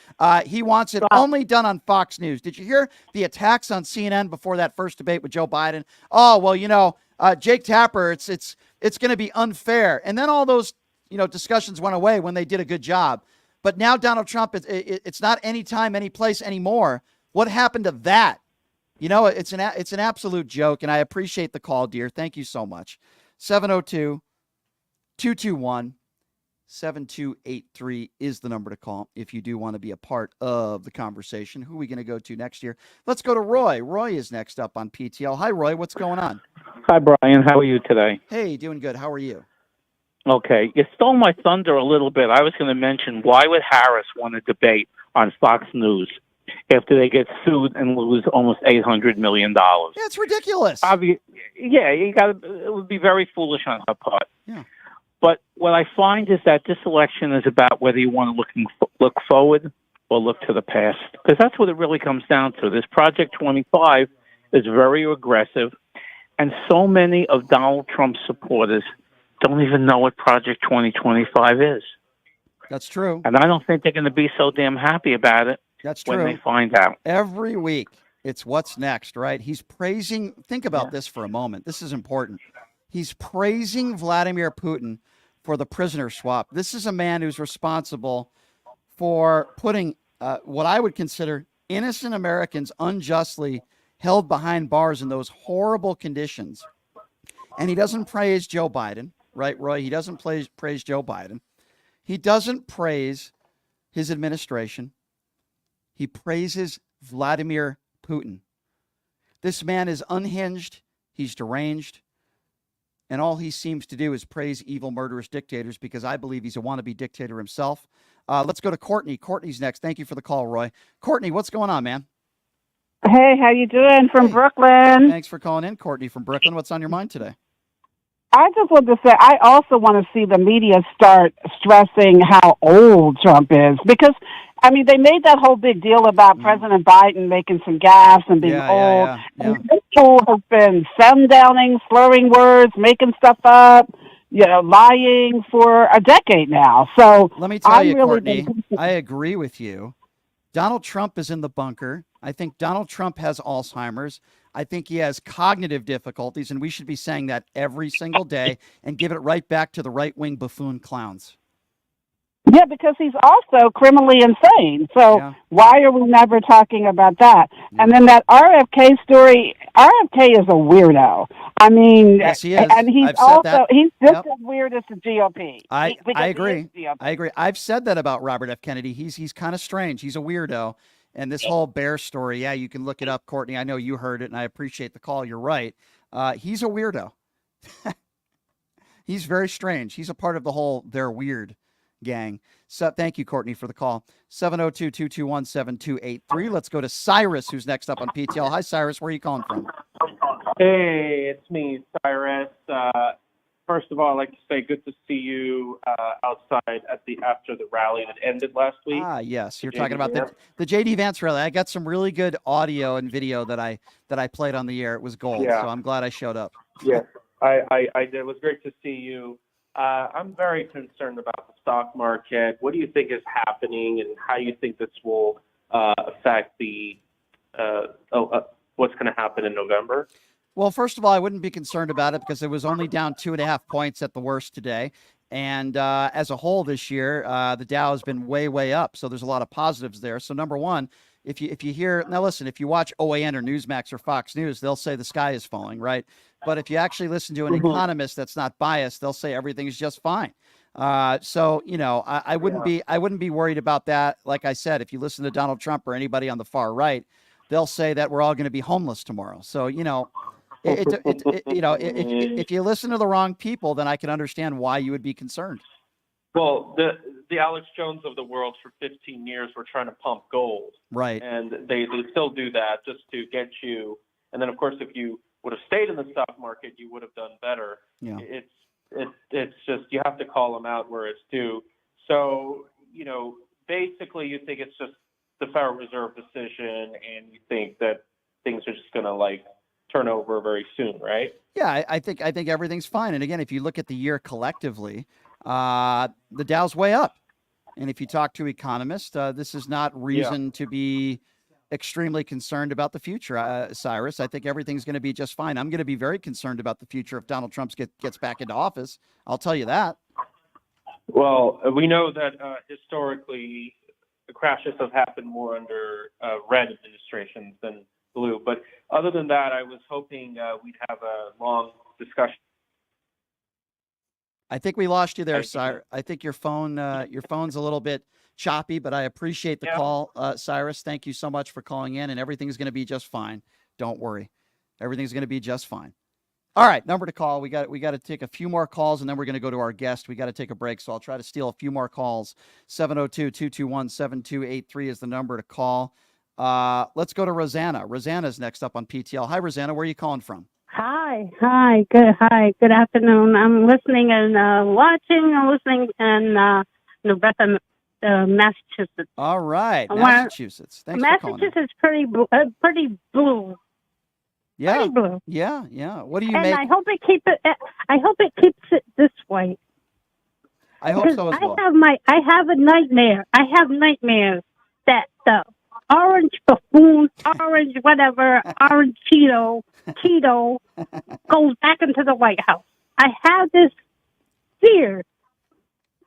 he wants it only done on Fox News. Did you hear the attacks on CNN before that first debate with Joe Biden? Oh, well, Jake Tapper, it's going to be unfair. And then all those, discussions went away when they did a good job. But now Donald Trump, it's not any time, any place anymore. What happened to that? It's an absolute joke, and I appreciate the call, dear. Thank you so much. 702-221-7283 is the number to call if you do want to be a part of the conversation. Who are we going to go to next year? Let's go to Roy. Roy is next up on PTL. Hi, Roy. What's going on? Hi, Brian. How are you today? Hey, doing good. How are you? Okay. You stole my thunder a little bit. I was going to mention, why would Harris want to debate on Fox News after they get sued and lose almost $800 million? Yeah, it's ridiculous. It would be very foolish on her part. Yeah. But what I find is that this election is about whether you want to look forward or look to the past, because that's what it really comes down to. This Project 25 is very aggressive, and so many of Donald Trump's supporters don't even know what Project 2025 is. That's true. And I don't think they're going to be so damn happy about it. That's true. When they find out. Every week, it's what's next, right? He's praising, think about this for a moment. This is important. He's praising Vladimir Putin for the prisoner swap. This is a man who's responsible for putting what I would consider innocent Americans unjustly held behind bars in those horrible conditions. And he doesn't praise Joe Biden. Right, Roy? He doesn't praise Joe Biden. He doesn't praise his administration. He praises Vladimir Putin. This man is unhinged. He's deranged. And all he seems to do is praise evil, murderous dictators because I believe he's a wannabe dictator himself. Let's go to Courtney. Courtney's next. Thank you for the call, Roy. Courtney, what's going on, man? Hey, how you doing? From Brooklyn. Thanks for calling in, Courtney from Brooklyn. What's on your mind today? I just want to say, I also want to see the media start stressing how old Trump is, because I mean, they made that whole big deal about President Biden making some gaffes and being old. Yeah. And this fool has been sundowning, slurring words, making stuff up, lying for a decade now. So Let me tell I'm you, really Courtney, I agree with you. Donald Trump is in the bunker. I think Donald Trump has Alzheimer's. I think he has cognitive difficulties, and we should be saying that every single day and give it right back to the right-wing buffoon clowns. Yeah, because he's also criminally insane. So why are we never talking about that? And then that RFK story, RFK is a weirdo. I mean, yes, he is. And he's I've said that. he's just as weird as the GOP. I agree. He is GOP. I agree. I've said that about Robert F. Kennedy. He's kind of strange. He's a weirdo. And this whole bear story, yeah, you can look it up, Courtney. I know you heard it, and I appreciate the call. You're right. He's a weirdo. He's very strange. He's a part of the whole they're weird gang. So thank you, Courtney, for the call. 702-221-7283. Let's go to Cyrus, who's next up on PTL. Hi, Cyrus. Where are you calling from? Hey, it's me, Cyrus. First of all, I'd like to say good to see you outside after the rally that ended last week. Ah, yes. You're The talking JD about Vance. the JD Vance rally. I got some really good audio and video that I played on the air. It was gold. Yeah. So I'm glad I showed up. Yes, I did. It was great to see you. I'm very concerned about the stock market. What do you think is happening, and how do you think this will affect the what's going to happen in November? Well, first of all, I wouldn't be concerned about it because it was only down 2.5 points at the worst today. And as a whole this year, the Dow has been way, way up. So there's a lot of positives there. So number one, if you hear, now listen, if you watch OAN or Newsmax or Fox News, they'll say the sky is falling, right? But if you actually listen to an economist that's not biased, they'll say everything's just fine. So, I wouldn't be worried about that. Like I said, if you listen to Donald Trump or anybody on the far right, they'll say that we're all going to be homeless tomorrow. So, if you listen to the wrong people, then I can understand why you would be concerned. Well, the Alex Jones of the world for 15 years were trying to pump gold. Right. And they still do that just to get you. And then, of course, if you would have stayed in the stock market, you would have done better. Yeah. It's just you have to call them out where it's due. So, basically you think it's just the Federal Reserve decision, and you think that things are just going to turn over very soon, right? Yeah, I think everything's fine. And again, if you look at the year collectively, the Dow's way up. And if you talk to economists, this is not reason to be extremely concerned about the future, Cyrus. I think everything's going to be just fine. I'm going to be very concerned about the future if Donald Trump gets back into office. I'll tell you that. Well, we know that historically the crashes have happened more under red administrations than blue. But other than that, I was hoping we'd have a long discussion. I think we lost you there, Cyrus. I think your phone's a little bit choppy, but I appreciate the call, Cyrus. Thank you so much for calling in, and everything's going to be just fine. Don't worry. Everything's going to be just fine. All right, number to call. We got to take a few more calls, and then we're going to go to our guest. We got to take a break, so I'll try to steal a few more calls. 702-221-7283 is the number to call. Let's go to Rosanna. Rosanna's next up on PTL. Hi, Rosanna. Where are you calling from? Hi, good afternoon. I'm listening and watching. I'm listening in Nebraska, Massachusetts. All right, Massachusetts. Thanks for calling. Massachusetts is pretty blue. Yeah, Pretty blue. yeah. What do you And make? I hope it keeps it this way. I hope so as well. I have a nightmare. I have nightmares that the orange buffoon, orange whatever, orange Cheeto goes back into the White House. I have this fear.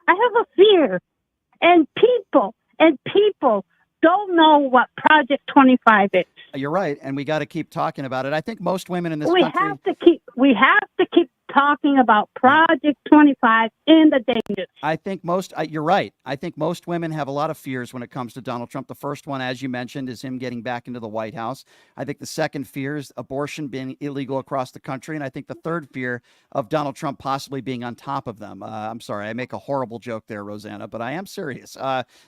I have a fear. And people don't know what Project 25 is. You're right, and we got to keep talking about it. I think most women in this We country. have to keep talking about Project 25 in the dangers. I think you're right. I think most women have a lot of fears when it comes to Donald Trump. The first one, as you mentioned, is him getting back into the White House. I think the second fear is abortion being illegal across the country. And I think the third fear of Donald Trump possibly being on top of them. I'm sorry, I make a horrible joke there, Rosanna, but I am serious.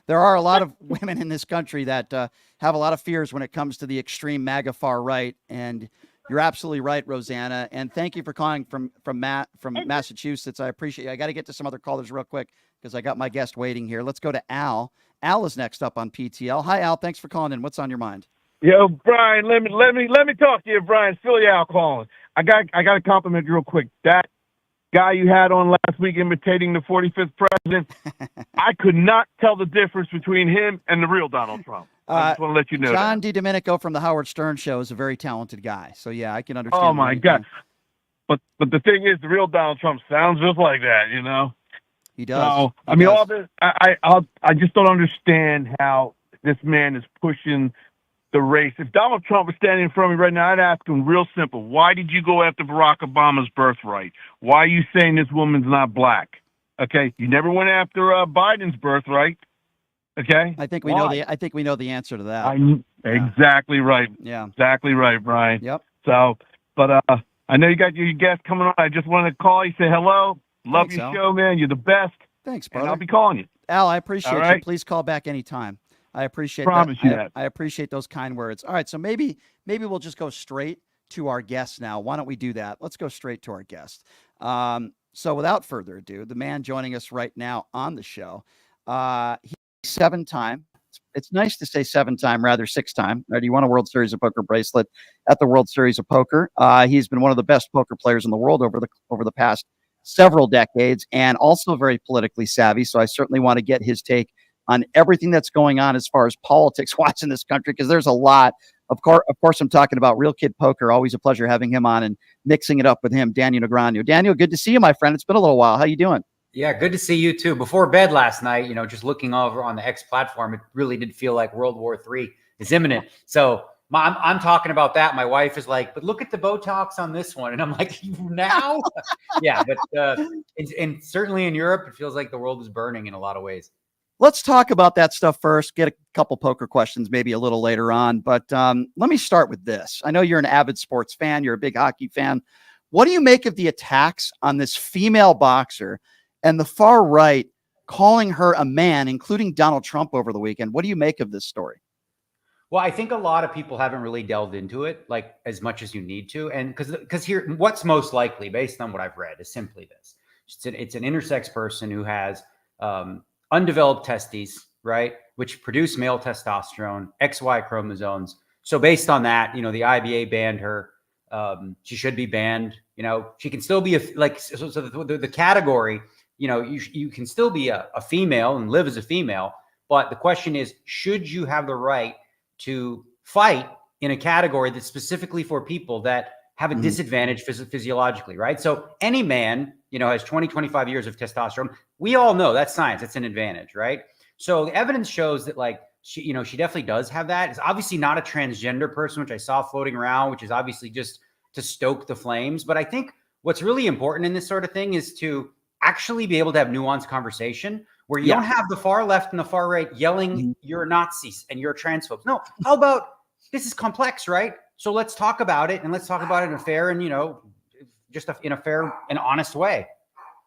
There are a lot of women in this country that have a lot of fears when it comes to the extreme MAGA far right. And you're absolutely right, Rosanna, and thank you for calling from Massachusetts. I appreciate you. I got to get to some other callers real quick because I got my guest waiting here. Let's go to Al. Al is next up on PTL. Hi, Al. Thanks for calling in. What's on your mind? Yo, Brian, let me talk to you, Brian. Philly Al calling. I got a compliment real quick. That guy you had on last week imitating the 45th president, I could not tell the difference between him and the real Donald Trump. I just want to let you know John that. DiDomenico from the Howard Stern Show is a very talented guy. So, yeah, I can understand. Oh, my God. But the thing is, the real Donald Trump sounds just like that, you know? He does. So, I mean, all this, I just don't understand how this man is pushing the race. If Donald Trump was standing in front of me right now, I'd ask him real simple. Why did you go after Barack Obama's birthright? Why are you saying this woman's not black? Okay. You never went after Biden's birthright. Okay. I think we know the answer to that. Exactly right. Yeah. Exactly right, Brian. Yep. So, but I know you got your guest coming on. I just wanted to call you, say hello. Love Thanks, your Al. show, man. You're the best. Thanks, brother. And I'll be calling you. Al, I appreciate All you. right? Please call back anytime. I appreciate Promise that. you that. I appreciate those kind words. All right, so maybe we'll just go straight to our guest now. Why don't we do that? Let's go straight to our guest. So without further ado, the man joining us right now on the show, he's 7-time. It's nice to say 7-time, rather 6-time. Right? He won a World Series of Poker bracelet at the World Series of Poker. He's been one of the best poker players in the world over the past several decades, and also very politically savvy. So I certainly want to get his take on everything that's going on as far as politics-wise in this country, because there's a lot. Of course, I'm talking about Real Kid Poker. Always a pleasure having him on and mixing it up with him, Daniel Negreanu. Daniel, good to see you, my friend. It's been a little while. How you doing? Yeah, good to see you too. Before bed last night, just looking over on the X platform, it really did feel like World War III is imminent. So I'm talking about that. My wife is like, but look at the Botox on this one. And I'm like, now? Yeah, but and certainly in Europe, it feels like the world is burning in a lot of ways. Let's talk about that stuff first. Get a couple poker questions maybe a little later on. But let me start with this. I know you're an avid sports fan. You're a big hockey fan. What do you make of the attacks on this female boxer and the far right calling her a man, including Donald Trump over the weekend? What do you make of this story? Well, I think a lot of people haven't really delved into it like as much as you need to. And because here, what's most likely based on what I've read is simply this. It's an intersex person who has undeveloped testes, right? Which produce male testosterone, XY chromosomes. So based on that, the IBA banned her. She should be banned. She can still be the category, you can still be a female and live as a female. But the question is, should you have the right to fight in a category that's specifically for people that have a disadvantage physiologically, right? So any man, has 20, 25 years of testosterone. We all know that's science. It's an advantage, right? So the evidence shows that she definitely does have that. It's obviously not a transgender person, which I saw floating around, which is obviously just to stoke the flames. But I think what's really important in this sort of thing is to actually be able to have nuanced conversation where you don't have the far left and the far right yelling, you're Nazis and you're transphobes. No, how about this is complex, right? So let's talk about it, and let's talk about it in a fair and, in a fair and honest way.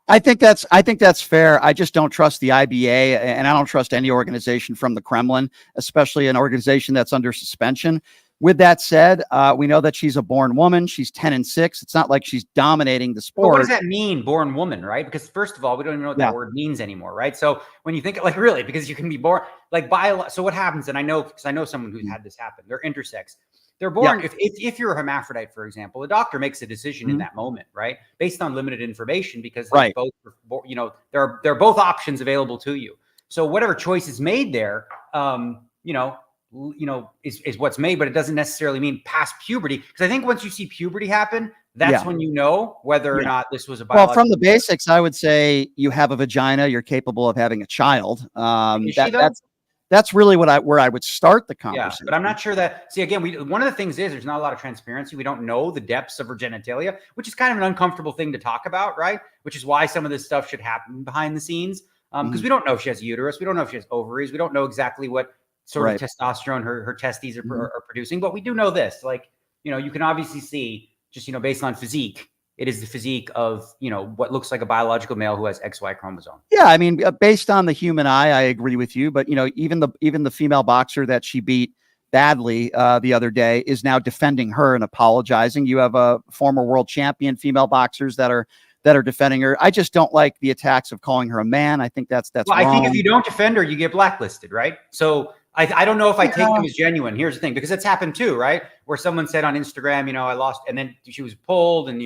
I think that's fair. I just don't trust the IBA, and I don't trust any organization from the Kremlin, especially an organization that's under suspension. With that said, we know that she's a born woman. She's 10-6. It's not like she's dominating the sport. But what does that mean, born woman, right? Because first of all, we don't even know what that word means anymore, right? So when you think really, because you can be born so what happens? And I know, because I know someone who's had this happen. They're intersex. They're born. If you're a hermaphrodite, for example, the doctor makes a decision in that moment, right, based on limited information, because both, there are both options available to you. So whatever choice is made there, is what's made, but it doesn't necessarily mean past puberty. Because I think once you see puberty happen, that's when you know whether or not this was a biological. Well, from the basics, I would say you have a vagina, you're capable of having a child. That's really where I would start the conversation. Yeah, but I'm not sure that. See, again, one of the things is there's not a lot of transparency. We don't know the depths of her genitalia, which is kind of an uncomfortable thing to talk about, right? Which is why some of this stuff should happen behind the scenes, because we don't know if she has a uterus, we don't know if she has ovaries, we don't know exactly what sort of testosterone her testes are producing. But we do know this, you can obviously see just based on physique. It is the physique of, what looks like a biological male who has XY chromosome. Yeah, I mean, based on the human eye, I agree with you. But, even the female boxer that she beat badly the other day is now defending her and apologizing. You have a former world champion female boxers that are that are defending her. I just don't like the attacks of calling her a man. I think that's well, wrong. I think if you don't defend her, you get blacklisted, right? So I don't know if I take them as genuine. Here's the thing, because it's happened too, right? Where someone said on Instagram, I lost, and then she was pulled and,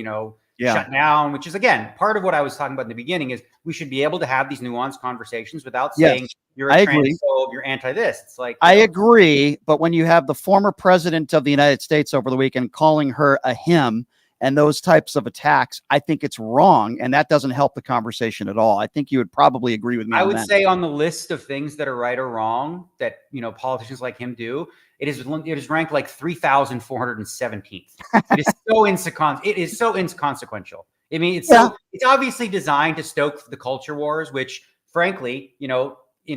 shut down, which is, again, part of what I was talking about in the beginning is we should be able to have these nuanced conversations without saying you're a transphobe, you're anti this. It's like, I agree. But when you have the former president of the United States over the weekend calling her a him and those types of attacks, I think it's wrong. And that doesn't help the conversation at all. I think you would probably agree with me I on would that. say on the list of things that are right or wrong that, politicians like him do, it is ranked like 3,417th. It is so inconsequential. I mean, it's obviously designed to stoke the culture wars, which frankly, in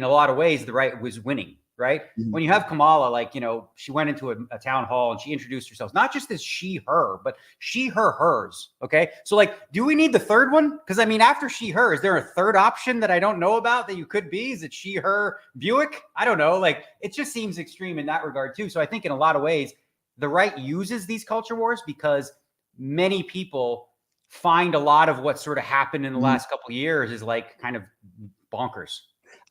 a lot of ways, the right was winning, right? Mm-hmm. When you have Kamala, she went into a town hall and she introduced herself, not just as she, her, but she, her, hers. Okay. So do we need the third one? Because I mean, after she, her, is there a third option that I don't know about that you could be? Is it she, her, Buick? I don't know. It just seems extreme in that regard too. So I think in a lot of ways, the right uses these culture wars because many people find a lot of what sort of happened in the last couple of years is kind of bonkers.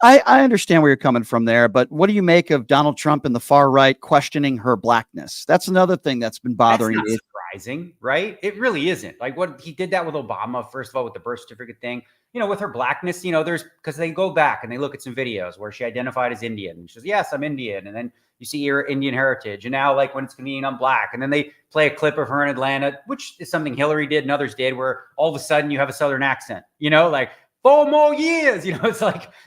I understand where you're coming from there, but what do you make of Donald Trump and the far right questioning her blackness? That's another thing that's been bothering me. Surprising, right? It really isn't. What he did that with Obama, first of all, with the birth certificate thing, with her blackness, there's, because they go back and they look at some videos where she identified as Indian. And she says, yes, I'm Indian. And then you see her Indian heritage. And now when it's convenient, I'm black. And then they play a clip of her in Atlanta, which is something Hillary did and others did, where all of a sudden you have a Southern accent, 4 more years, it's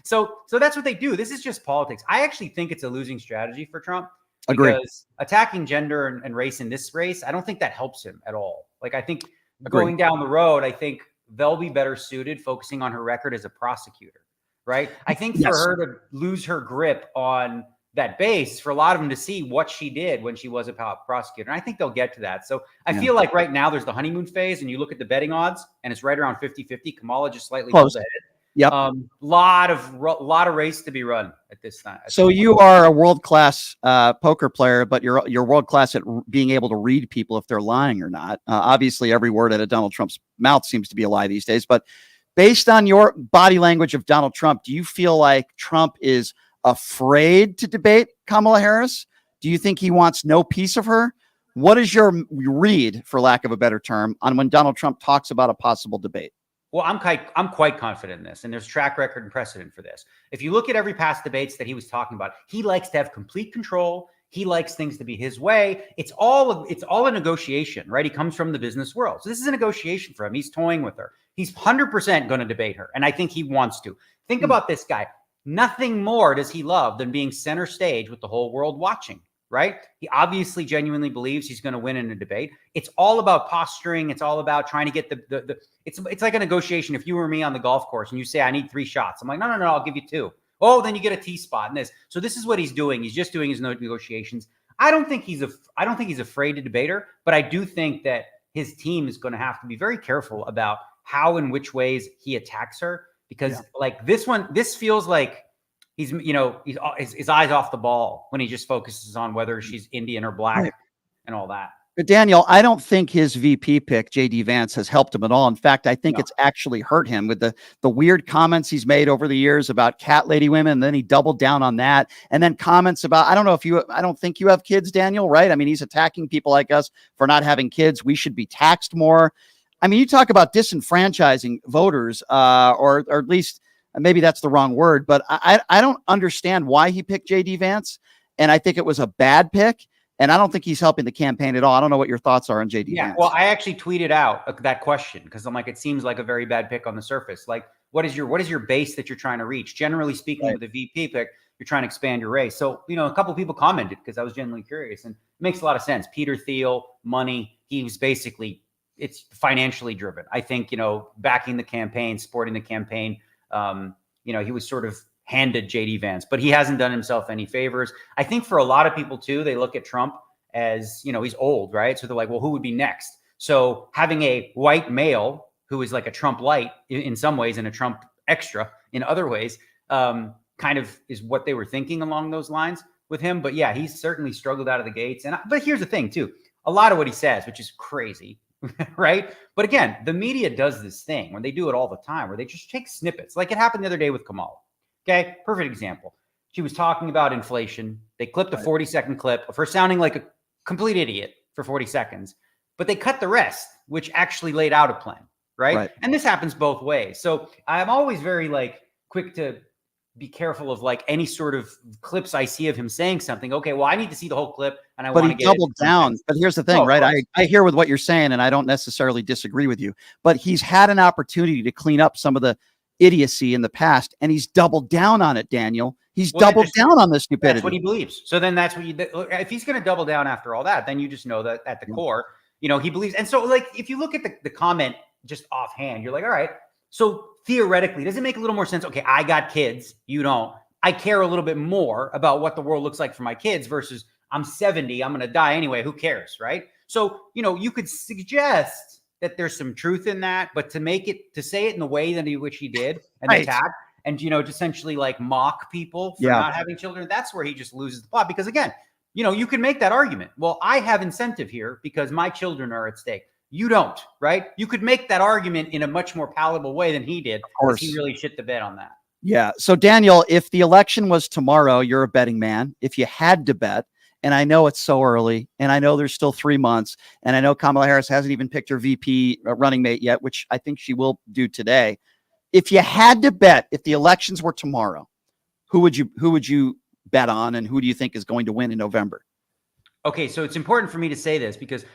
so that's what they do. This is just politics. I actually think it's a losing strategy for Trump. Agree. Because attacking gender and race in this race, I don't think that helps him at all. I think going down the road, I think they'll be better suited focusing on her record as a prosecutor, right? I think for her to lose her grip on that base, for a lot of them to see what she did when she was a prosecutor. And I think they'll get to that. So I feel like right now there's the honeymoon phase and you look at the betting odds and it's right around 50-50. Kamala just slightly close ahead. Yep. Lot of race to be run at this time. So you are a world-class poker player, but you're world-class at being able to read people if they're lying or not. Obviously, every word out of Donald Trump's mouth seems to be a lie these days. But based on your body language of Donald Trump, do you feel like Trump is afraid to debate Kamala Harris? Do you think he wants no piece of her? What is your read, for lack of a better term, on when Donald Trump talks about a possible debate? Well, I'm quite confident in this, and there's track record and precedent for this. If you look at every past debates that he was talking about, he likes to have complete control. He likes things to be his way. It's all a negotiation, right? He comes from the business world. So this is a negotiation for him. He's toying with her. He's 100% going to debate her, and I think he wants to. Think about this guy. Nothing more does he love than being center stage with the whole world watching, right? He obviously genuinely believes he's going to win in a debate. It's all about posturing. It's all about trying to get it's like a negotiation. If you were me on the golf course and you say, I need 3 shots. I'm like, no, I'll give you 2. Oh, then you get a tee spot in this. So this is what he's doing. He's just doing his negotiations. I don't think he's afraid to debate her, but I do think that his team is going to have to be very careful about how and which ways he attacks her. Because this feels like he's his eyes off the ball when he just focuses on whether she's Indian or black and all that. But Daniel, I don't think his VP pick, JD Vance, has helped him at all. In fact, I think it's actually hurt him with the weird comments he's made over the years about cat lady women. And then he doubled down on that. And then comments about, I don't think you have kids, Daniel, right? I mean, he's attacking people like us for not having kids. We should be taxed more. I mean, you talk about disenfranchising voters, or at least maybe that's the wrong word, but I don't understand why he picked JD Vance. And I think it was a bad pick. And I don't think he's helping the campaign at all. I don't know what your thoughts are on JD Vance. Well, I actually tweeted out that question because I'm like, it seems like a very bad pick on the surface. Like, what is your base that you're trying to reach? Generally speaking, with a VP pick, you're trying to expand your race. So, a couple of people commented because I was genuinely curious, and it makes a lot of sense. Peter Thiel, money. He was basically, it's financially driven. I think, backing the campaign, supporting the campaign. He was sort of handed JD Vance, but he hasn't done himself any favors. I think for a lot of people too, they look at Trump as, he's old, right? So they're like, well, who would be next? So having a white male who is like a Trump light in some ways and a Trump extra in other ways, kind of is what they were thinking along those lines with him. But yeah, he's certainly struggled out of the gates. But here's the thing too, a lot of what he says, which is crazy, right? But again, the media does this thing when they do it all the time, where they just take snippets. Like it happened the other day with Kamala. Okay, perfect example. She was talking about inflation. They clipped a 40-second clip of her sounding like a complete idiot for 40 seconds, but they cut the rest, which actually laid out a plan, right? And this happens both ways. So I'm always very like quick to be careful of like any sort of clips I see of him saying something. Okay, well, I need to see the whole clip and I But want he to get it. doubled down. But here's the thing, Oh, of right? course. I hear with what you're saying, and I don't necessarily disagree with you, but he's had an opportunity to clean up some of the idiocy in the past, and he's doubled down on it, Daniel. He's Well, that doubled just- down on the stupidity. That's what he believes. So then that's what you, if he's going to double down after all that, then you just know that at the core, you know, he believes. And so like, if you look at the comment just offhand, you're like, all right, so theoretically, does it make a little more sense? Okay, I got kids, you don't. I care a little bit more about what the world looks like for my kids versus I'm 70, I'm going to die anyway. Who cares, right? So, you know, you could suggest that there's some truth in that, but to say it in the way that which he did and attack and, you know, essentially like mock people for not having children, that's where he just loses the plot. Because again, you know, you can make that argument. Well, I have incentive here because my children are at stake. You don't, right? You could make that argument in a much more palatable way than he did. Of course. He really shit the bed on that. Yeah. So, Daniel, if the election was tomorrow, you're a betting man. If you had to bet, and I know it's so early, and I know there's still 3 months, and I know Kamala Harris hasn't even picked her VP running mate yet, which I think she will do today. If you had to bet, if the elections were tomorrow, who would you bet on, and who do you think is going to win in November? Okay, so it's important for me to say this because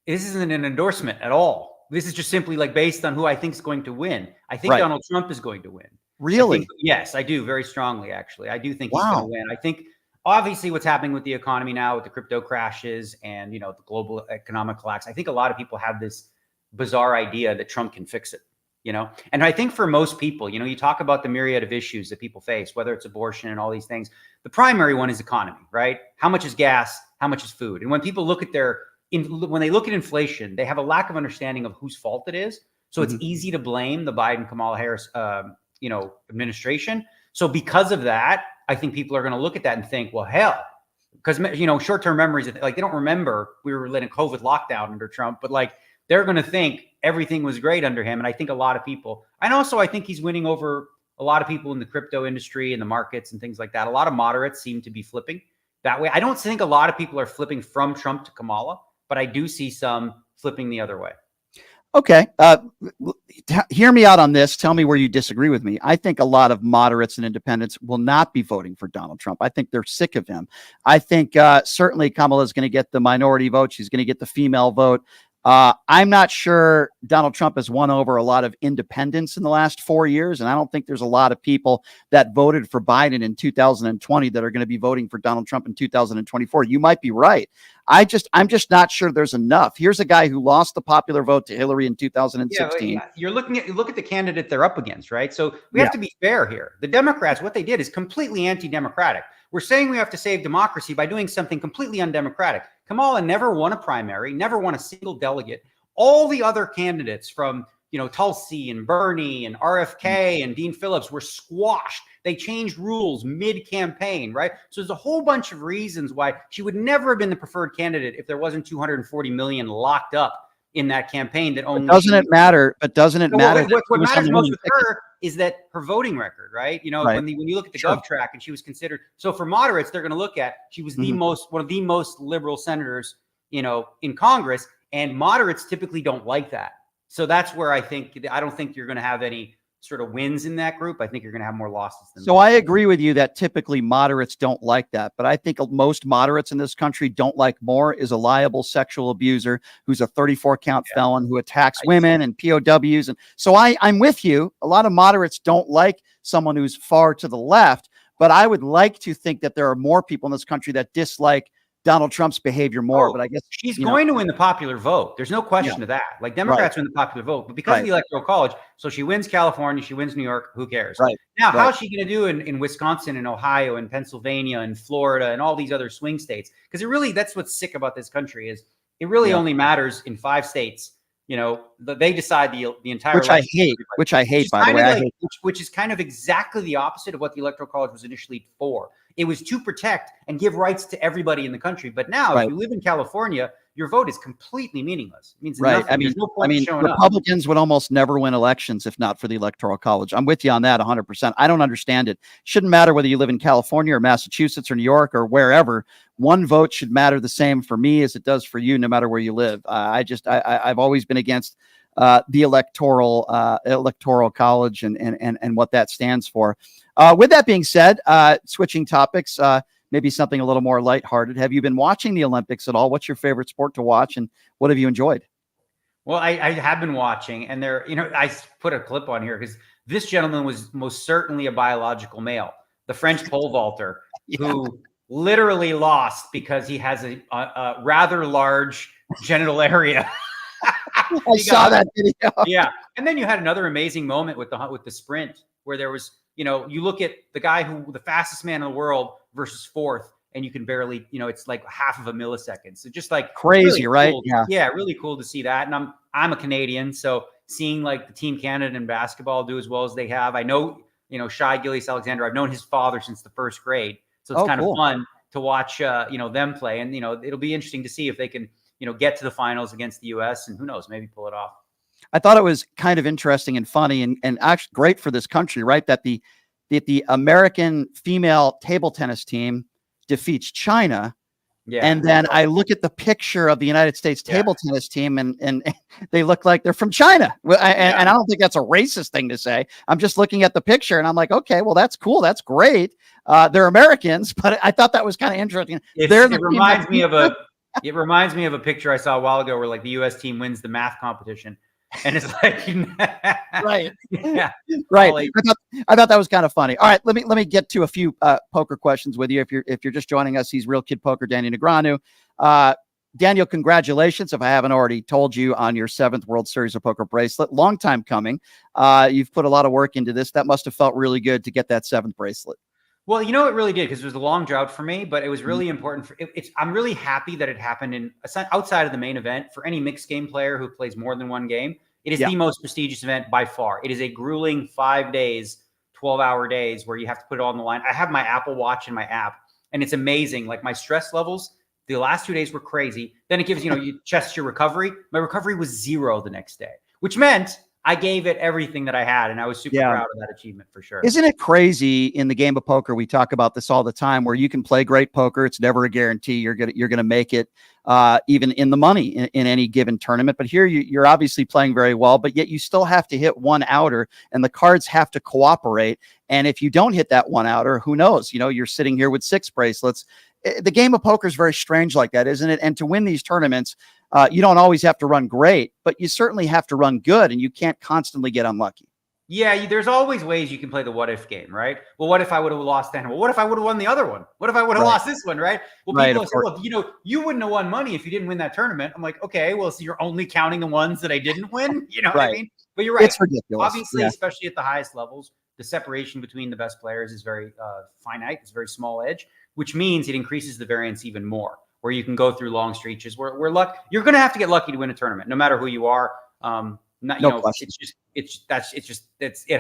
this isn't an endorsement at all. This is just simply like based on who I think is going to win. I think Donald Trump is going to win. Really? Yes, I do very strongly, actually. I do think he's going to win. I think obviously what's happening with the economy now with the crypto crashes and, you know, the global economic collapse, I think a lot of people have this bizarre idea that Trump can fix it, you know? And I think for most people, you know, you talk about the myriad of issues that people face, whether it's abortion and all these things, the primary one is economy, right? How much is gas? How much is food? And when people look at when they look at inflation, they have a lack of understanding of whose fault it is. So it's easy to blame the Biden-Kamala Harris administration. So because of that, I think people are going to look at that and think, well, hell, because, you know, short-term memories, like they don't remember we were in a COVID lockdown under Trump, but like they're going to think everything was great under him. And I think a lot of people, and also I think he's winning over a lot of people in the crypto industry and the markets and things like that. A lot of moderates seem to be flipping that way. I don't think a lot of people are flipping from Trump to Kamala, but I do see some flipping the other way. Okay. Hear me out on this. Tell me where you disagree with me. I think a lot of moderates and independents will not be voting for Donald Trump. I think they're sick of him. I think certainly Kamala is going to get the minority vote. She's going to get the female vote. I'm not sure Donald Trump has won over a lot of independents in the last 4 years. And I don't think there's a lot of people that voted for Biden in 2020 that are going to be voting for Donald Trump in 2024. You might be right. I'm just not sure there's enough. Here's a guy who lost the popular vote to Hillary in 2016. Yeah, you look at the candidate they're up against, right? So we have to be fair here. The Democrats, what they did is completely anti-democratic. We're saying we have to save democracy by doing something completely undemocratic. Kamala never won a primary, never won a single delegate. All the other candidates from, you know, Tulsi and Bernie and RFK and Dean Phillips were squashed. They changed rules mid-campaign, right? So there's a whole bunch of reasons why she would never have been the preferred candidate if there wasn't 240 million locked up in that campaign that only. Doesn't it matter? But doesn't it matter? What matters most with her is that her voting record, right? You know, when you look at the Gov track and she was considered. So for moderates, they're going to look at she was one of the most liberal senators, you know, in Congress, and moderates typically don't like that. So that's where I don't think you're going to have any sort of wins in that group. I think you're going to have more losses than So I agree with you that typically moderates don't like that, but I think most moderates in this country don't like more is a liable sexual abuser who's a 34 count felon who attacks women and POWs. And so I'm with you. A lot of moderates don't like someone who's far to the left, but I would like to think that there are more people in this country that dislike Donald Trump's behavior more, but I guess she's going to win the popular vote. There's no question of that. Like Democrats win the popular vote, but because of the Electoral College, so she wins California, she wins New York, who cares? Now, how's she going to do in Wisconsin and Ohio and Pennsylvania and Florida and all these other swing states? Because that's what's sick about this country is it really only matters in 5 states. You know, they decide the entire which I hate, by the way. Which is kind of exactly the opposite of what the Electoral College was initially for. It was to protect and give rights to everybody in the country. But now, if you live in California, your vote is completely meaningless. It means Right. nothing. There's no point in showing up. Republicans would almost never win elections if not for the Electoral College. I'm with you on that 100%. I don't understand it. Shouldn't matter whether you live in California or Massachusetts or New York or wherever. One vote should matter the same for me as it does for you, no matter where you live. I've always been against the Electoral College and what that stands for. With that being said, switching topics, maybe something a little more lighthearted. Have you been watching the Olympics at all? What's your favorite sport to watch, and what have you enjoyed? Well, I have been watching, and I put a clip on here because this gentleman was most certainly a biological male, the French pole vaulter, who literally lost because he has a rather large genital area. I saw that video. Yeah, and then you had another amazing moment with the sprint where there was, you look at the guy the fastest man in the world versus fourth, and you can barely, it's like half of a millisecond. So just like crazy, really right? Cool. Yeah. Yeah, really cool to see that. And I'm a Canadian, so seeing like the Team Canada in basketball do as well as they have. I know, Shai Gilgeous-Alexander, I've known his father since the first grade. So it's kind of fun to watch them play. And it'll be interesting to see if they can, get to the finals against the US, and who knows, maybe pull it off. I thought it was kind of interesting and funny and actually great for this country, right? That the American female table tennis team defeats China. Yeah. And then I look at the picture of the United States table tennis team and they look like they're from China. And I don't think that's a racist thing to say. I'm just looking at the picture and I'm like, okay, well, that's cool. That's great. They're Americans, but I thought that was kind of interesting. It reminds me of a picture I saw a while ago where like the US team wins the math competition. And it's like, right. Yeah. Right. Like, I thought that was kind of funny. All right. Let me get to a few poker questions with you. If you're just joining us, he's Real Kid Poker, Daniel Negreanu. Daniel, congratulations, if I haven't already told you, on your 7th World Series of Poker bracelet. Long time coming. You've put a lot of work into this. That must have felt really good to get that 7th bracelet. Well, it really did, because it was a long drought for me, but it was really important. I'm really happy that it happened outside of the main event. For any mixed game player who plays more than one game, it is the most prestigious event by far. It is a grueling 5 days, 12-hour days where you have to put it all on the line. I have my Apple Watch in my app, and it's amazing. Like my stress levels, the last 2 days were crazy. Then it gives, you test your recovery. My recovery was 0 the next day, which meant I gave it everything that I had, and I was super proud of that achievement for sure. Isn't it crazy in the game of poker? We talk about this all the time, where you can play great poker. It's never a guarantee you're gonna make it, even in the money in any given tournament. But here you're obviously playing very well, but yet you still have to hit one outer, and the cards have to cooperate. And if you don't hit that one outer, who knows? You're sitting here with 6 bracelets. The game of poker is very strange like that, isn't it? And to win these tournaments, you don't always have to run great, but you certainly have to run good, and you can't constantly get unlucky. Yeah, there's always ways you can play the what if game, right? Well, what if I would have lost then? Well, what if I would have won the other one? What if I would have lost this one, right? Well, people say, well, you wouldn't have won money if you didn't win that tournament. I'm like, okay, well, so you're only counting the ones that I didn't win? You know what I mean? But you're right. It's ridiculous. Obviously, especially at the highest levels, the separation between the best players is very finite. It's a very small edge, which means it increases the variance even more, where you can go through long stretches where you're going to have to get lucky to win a tournament, no matter who you are. It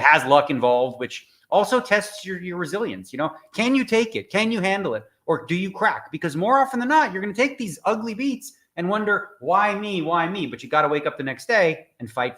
has luck involved, which also tests your resilience. Can you take it? Can you handle it? Or do you crack? Because more often than not, you're going to take these ugly beats and wonder, why me? But you got to wake up the next day and fight.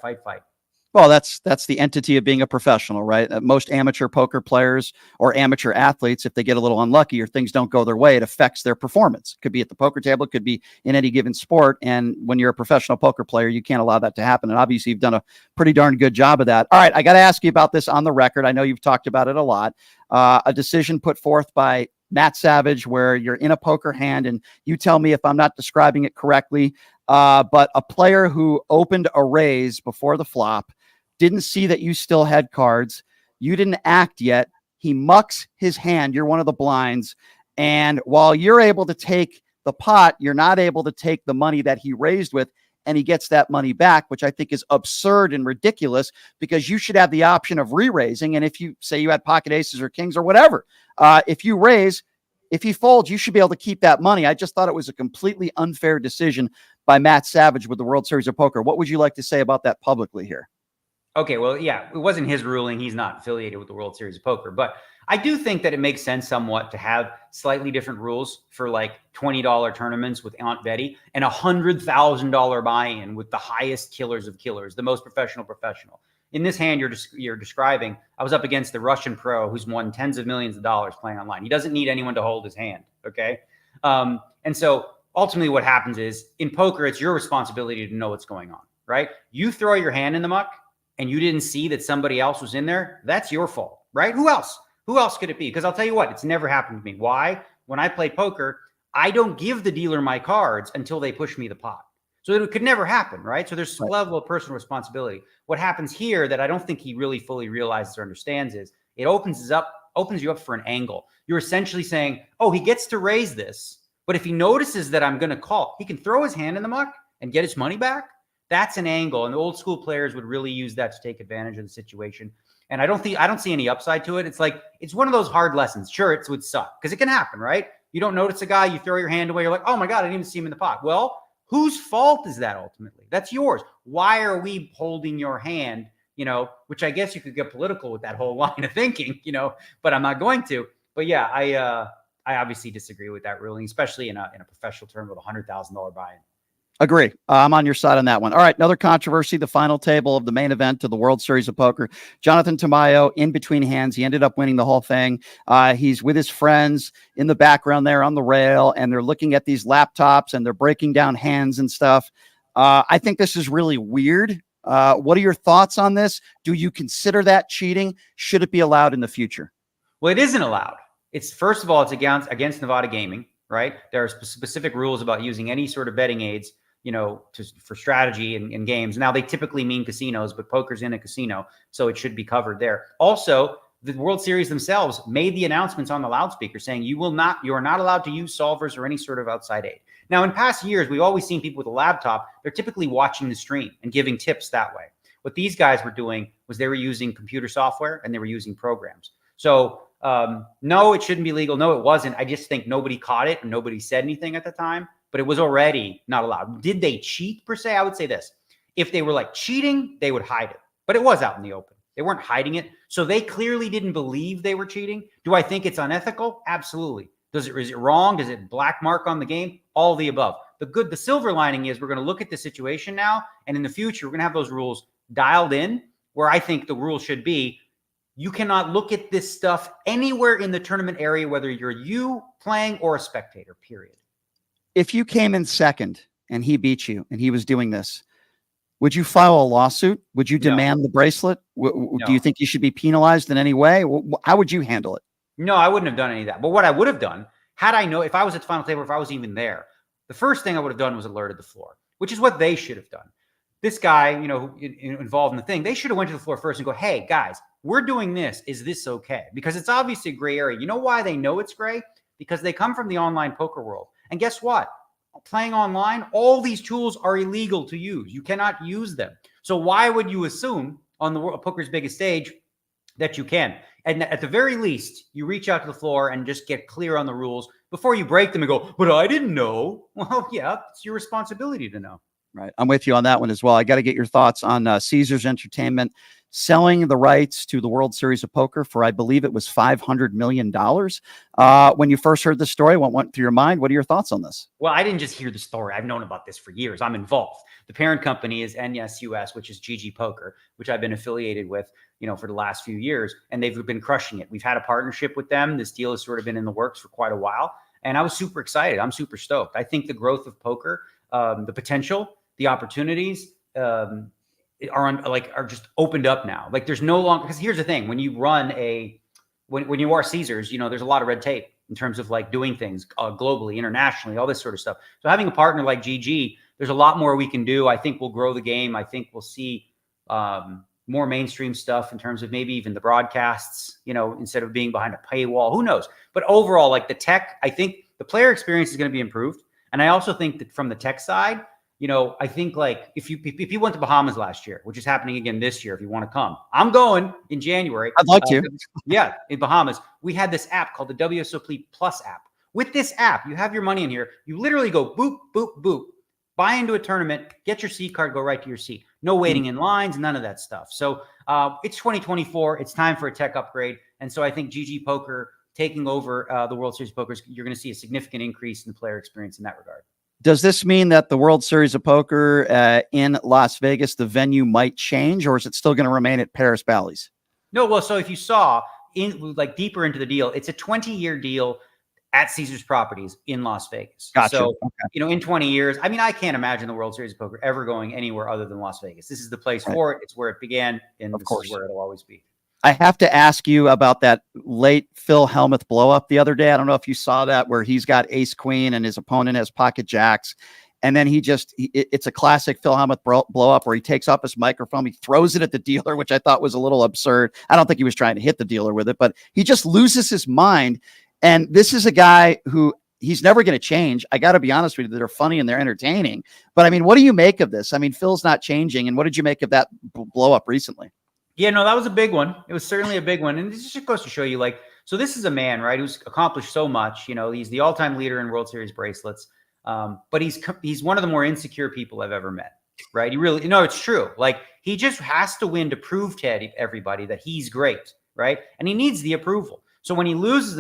Well, that's the entity of being a professional, right? Most amateur poker players or amateur athletes, if they get a little unlucky or things don't go their way, it affects their performance. It could be at the poker table, it could be in any given sport. And when you're a professional poker player, you can't allow that to happen. And obviously, you've done a pretty darn good job of that. All right, I got to ask you about this on the record. I know you've talked about it a lot. A decision put forth by Matt Savage, where you're in a poker hand, and you tell me if I'm not describing it correctly, but a player who opened a raise before the flop didn't see that you still had cards. You didn't act yet. He mucks his hand. You're one of the blinds. And while you're able to take the pot, you're not able to take the money that he raised with, and he gets that money back, which I think is absurd and ridiculous, because you should have the option of re-raising. And if you say you had pocket aces or kings or whatever, if you raise, if he folds, you should be able to keep that money. I just thought it was a completely unfair decision by Matt Savage with the World Series of Poker. What would you like to say about that publicly here? Okay, well, yeah, it wasn't his ruling. He's not affiliated with the World Series of Poker. But I do think that it makes sense somewhat to have slightly different rules for like $20 tournaments with Aunt Betty and $100,000 buy-in with the highest killers of killers, the most professional. In this hand you're describing, I was up against the Russian pro who's won tens of millions of dollars playing online. He doesn't need anyone to hold his hand, okay? And so ultimately what happens is in poker, it's your responsibility to know what's going on, right? You throw your hand in the muck and you didn't see that somebody else was in there, that's your fault, right? Who else? Who else could it be? Because I'll tell you what, it's never happened to me. Why? When I play poker, I don't give the dealer my cards until they push me the pot. So it could never happen, right? So there's some level of personal responsibility. What happens here that I don't think he really fully realizes or understands is it opens you up for an angle. You're essentially saying, oh, he gets to raise this, but if he notices that I'm going to call, he can throw his hand in the muck and get his money back. That's an angle. And the old school players would really use that to take advantage of the situation. And I don't see any upside to it. It's like, it's one of those hard lessons. Sure, it would suck because it can happen, right? You don't notice a guy, you throw your hand away. You're like, oh my God, I didn't even see him in the pot. Well, whose fault is that ultimately? That's yours. Why are we holding your hand? Which I guess you could get political with that whole line of thinking, but I'm not going to. But yeah, I obviously disagree with that ruling, especially in a professional term with $100,000 buy-in. Agree. I'm on your side on that one. All right. Another controversy, the final table of the main event of the World Series of Poker. Jonathan Tamayo in between hands. He ended up winning the whole thing. He's with his friends in the background there on the rail, and they're looking at these laptops and they're breaking down hands and stuff. I think this is really weird. What are your thoughts on this? Do you consider that cheating? Should it be allowed in the future? Well, it isn't allowed. First of all, it's against Nevada gaming, right? There are specific rules about using any sort of betting aids, for strategy in games. Now, they typically mean casinos, but poker's in a casino, so it should be covered there. Also, the World Series themselves made the announcements on the loudspeaker saying you are not allowed to use solvers or any sort of outside aid. Now, in past years, we've always seen people with a laptop. They're typically watching the stream and giving tips that way. What these guys were doing was they were using computer software and they were using programs. So no, it shouldn't be legal. No, it wasn't. I just think nobody caught it and nobody said anything at the time, but it was already not allowed. Did they cheat per se? I would say this. If they were like cheating, they would hide it, but it was out in the open. They weren't hiding it. So they clearly didn't believe they were cheating. Do I think it's unethical? Absolutely. Is it wrong? Does it black mark on the game? All of the above. The silver lining is we're going to look at the situation now, and in the future, we're going to have those rules dialed in where I think the rule should be you cannot look at this stuff anywhere in the tournament area, whether you're you playing or a spectator, period. If you came in second and he beat you and he was doing this, would you file a lawsuit? Would you demand the bracelet? No. Do you think you should be penalized in any way? How would you handle it? No, I wouldn't have done any of that. But what I would have done, had I know, if I was at the final table, if I was even there, the first thing I would have done was alerted the floor, which is what they should have done. This guy, involved in the thing, they should have went to the floor first and go, hey, guys, we're doing this. Is this okay? Because it's obviously a gray area. You know why they know it's gray? Because they come from the online poker world. And guess what? Playing online, all these tools are illegal to use. You cannot use them. So why would you assume on the poker's biggest stage that you can? And at the very least, you reach out to the floor and just get clear on the rules before you break them and go, but I didn't know. Well, yeah, it's your responsibility to know. Right. I'm with you on that one as well. I got to get your thoughts on Caesars Entertainment selling the rights to the World Series of Poker for, I believe it was $500 million. When you first heard the story, what went through your mind? What are your thoughts on this? Well, I didn't just hear the story. I've known about this for years. I'm involved. The parent company is NSUS, which is GG Poker, which I've been affiliated with, for the last few years, and they've been crushing it. We've had a partnership with them. This deal has sort of been in the works for quite a while, and I was super excited. I'm super stoked. I think the growth of poker, the potential, the opportunities are just opened up now. Like there's no longer, because here's the thing, when you run when you are Caesars, there's a lot of red tape in terms of like doing things globally, internationally, all this sort of stuff. So having a partner like GG, there's a lot more we can do. I think we'll grow the game. I think we'll see more mainstream stuff in terms of maybe even the broadcasts, instead of being behind a paywall, who knows? But overall, like the tech, I think the player experience is going to be improved. And I also think that from the tech side, I think like if you went to Bahamas last year, which is happening again this year, if you want to come, I'm going in January. I'd like to. Yeah, in Bahamas, we had this app called the WSOP Plus app. With this app, you have your money in here. You literally go boop, boop, boop, buy into a tournament, get your seat card, go right to your seat. No waiting in lines, none of that stuff. So it's 2024. It's time for a tech upgrade. And so I think GG Poker taking over the World Series of Poker, you're going to see a significant increase in the player experience in that regard. Does this mean that the World Series of Poker in Las Vegas, the venue might change, or is it still going to remain at Paris Bally's? No, well, so if you saw deeper into the deal, it's a 20-year deal at Caesars Properties in Las Vegas. Gotcha. So, Okay. in 20 years, I mean, I can't imagine the World Series of Poker ever going anywhere other than Las Vegas. This is the place for it. It's where it began, and this is where it'll always be. I have to ask you about that late Phil Hellmuth blow up the other day. I don't know if you saw that, where he's got ace queen and his opponent has pocket jacks. And then it's a classic Phil Hellmuth blow up where he takes off his microphone. He throws it at the dealer, which I thought was a little absurd. I don't think he was trying to hit the dealer with it, but he just loses his mind. And this is a guy who he's never going to change. I got to be honest with you. They're funny and they're entertaining, but I mean, what do you make of this? I mean, Phil's not changing. And what did you make of that blow up recently? Yeah, no, that was a big one. It was certainly a big one. And this just goes to show you, so this is a man, right, who's accomplished so much. He's the all-time leader in World Series bracelets. But he's one of the more insecure people I've ever met, right? He really, it's true. He just has to win to prove to everybody that he's great, right? And he needs the approval. So when he loses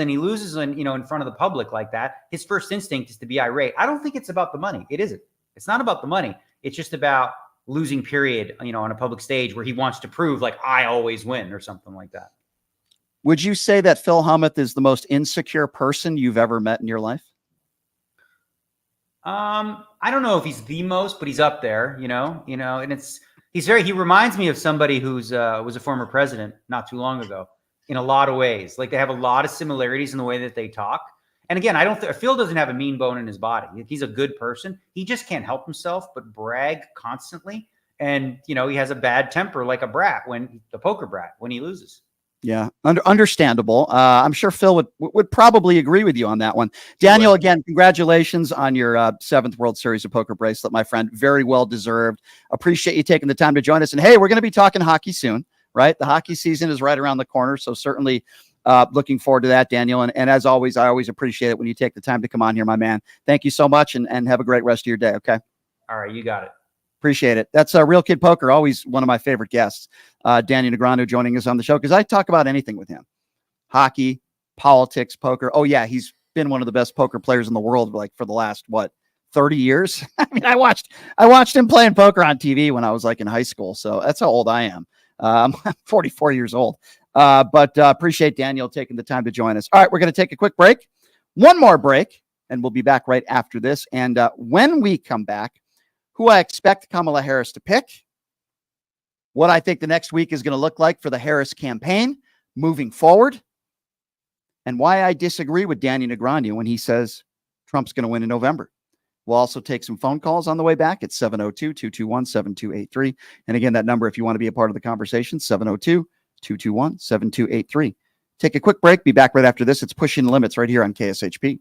and in front of the public like that, his first instinct is to be irate. I don't think it's about the money. It isn't. It's not about the money. It's just about losing, period, on a public stage where he wants to prove I always win or something like that. Would you say that Phil Hellmuth is the most insecure person you've ever met in your life? I don't know if he's the most, but he's up there, and he reminds me of somebody who's was a former president not too long ago in a lot of ways. They have a lot of similarities in the way that they talk. And again, Phil doesn't have a mean bone in his body. He's a good person. He just can't help himself but brag constantly. And, he has a bad temper, like a brat, the poker brat, when he loses. Yeah, understandable. I'm sure Phil would probably agree with you on that one. Daniel, again, congratulations on your 7th World Series of Poker bracelet, my friend. Very well deserved. Appreciate you taking the time to join us. And hey, we're going to be talking hockey soon, right? The hockey season is right around the corner, so certainly looking forward to that, Daniel. And as always, I always appreciate it when you take the time to come on here, my man. Thank you so much, and have a great rest of your day. Okay. All right, you got it. Appreciate it. That's Real Kid Poker, always one of my favorite guests, Daniel Negreanu, joining us on the show because I talk about anything with him: hockey, politics, poker. Oh yeah, he's been one of the best poker players in the world, for the last 30 years. I mean, I watched him playing poker on TV when I was in high school, so that's how old I am. I'm 44 years old, but appreciate Daniel taking the time to join us. All right, we're going to take a quick break, one more break, and we'll be back right after this. And when we come back, who I expect Kamala Harris to pick, what I think the next week is going to look like for the Harris campaign moving forward, and why I disagree with Daniel Negreanu when he says Trump's going to win in November. We'll also take some phone calls on the way back at 702-221-7283. And again, that number, if you want to be a part of the conversation, 702-221-7283. Take a quick break. Be back right after this. It's Pushing the Limits right here on KSHP.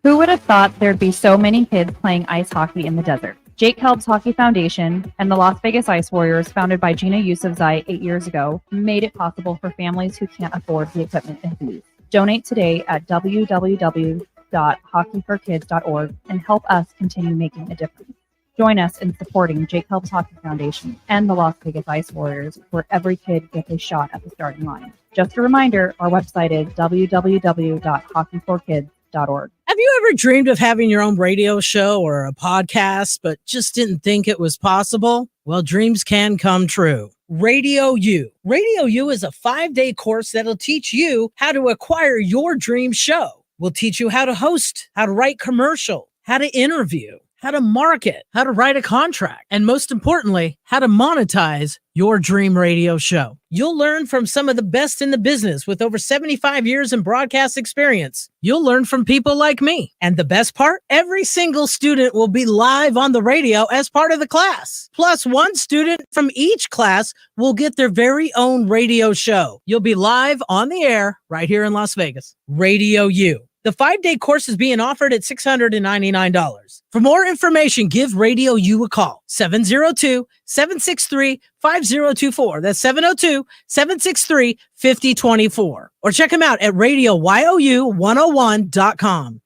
Who would have thought there'd be so many kids playing ice hockey in the desert? Jake Kelb's Hockey Foundation and the Las Vegas Ice Warriors, founded by Gina Yusufzai 8 years ago, made it possible for families who can't afford the equipment and fees. Donate today at www.hockeyforkids.org and help us continue making a difference. Join us in supporting Jake Kelb's Hockey Foundation and the Las Vegas Ice Warriors, where every kid gets a shot at the starting line. Just a reminder, our website is www.hockeyforkids.org. Have you ever dreamed of having your own radio show or a podcast, but just didn't think it was possible? Well, dreams can come true. Radio U. Radio U is a 5-day course that'll teach you how to acquire your dream show. We'll teach you how to host, how to write commercial, how to interview, how to market, how to write a contract, and most importantly, how to monetize your dream radio show. You'll learn from some of the best in the business with over 75 years in broadcast experience. You'll learn from people like me. And the best part, every single student will be live on the radio as part of the class. Plus, one student from each class will get their very own radio show. You'll be live on the air right here in Las Vegas. Radio U. The 5-day course is being offered at $699. For more information, give Radio U a call. 702-763-5024. That's 702-763-5024. Or check them out at radioyou101.com.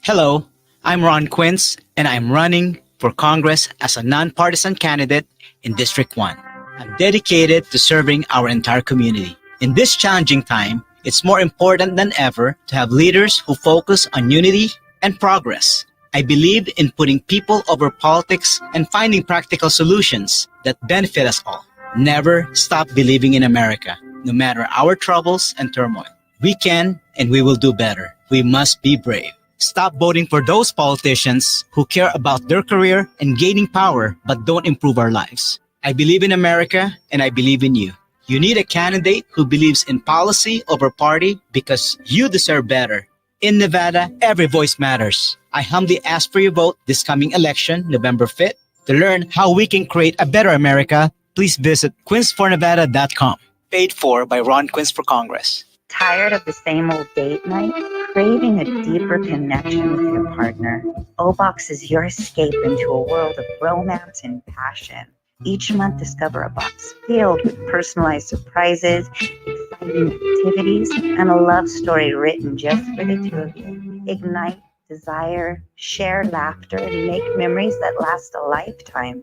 Hello, I'm Ron Quince, and I'm running for Congress as a nonpartisan candidate in District 1. I'm dedicated to serving our entire community. In this challenging time, it's more important than ever to have leaders who focus on unity and progress. I believe in putting people over politics and finding practical solutions that benefit us all. Never stop believing in America, no matter our troubles and turmoil. We can and we will do better. We must be brave. Stop voting for those politicians who care about their career and gaining power but don't improve our lives. I believe in America and I believe in you. You need a candidate who believes in policy over party because you deserve better. In Nevada, every voice matters. I humbly ask for your vote this coming election, November 5th. To learn how we can create a better America, please visit quincefornevada.com. Paid for by Ron Quince for Congress. Tired of the same old date night? Craving a deeper connection with your partner? O-Box is your escape into a world of romance and passion. Each month, discover a box filled with personalized surprises, exciting activities, and a love story written just for the two of you. Ignite desire, share laughter, and make memories that last a lifetime.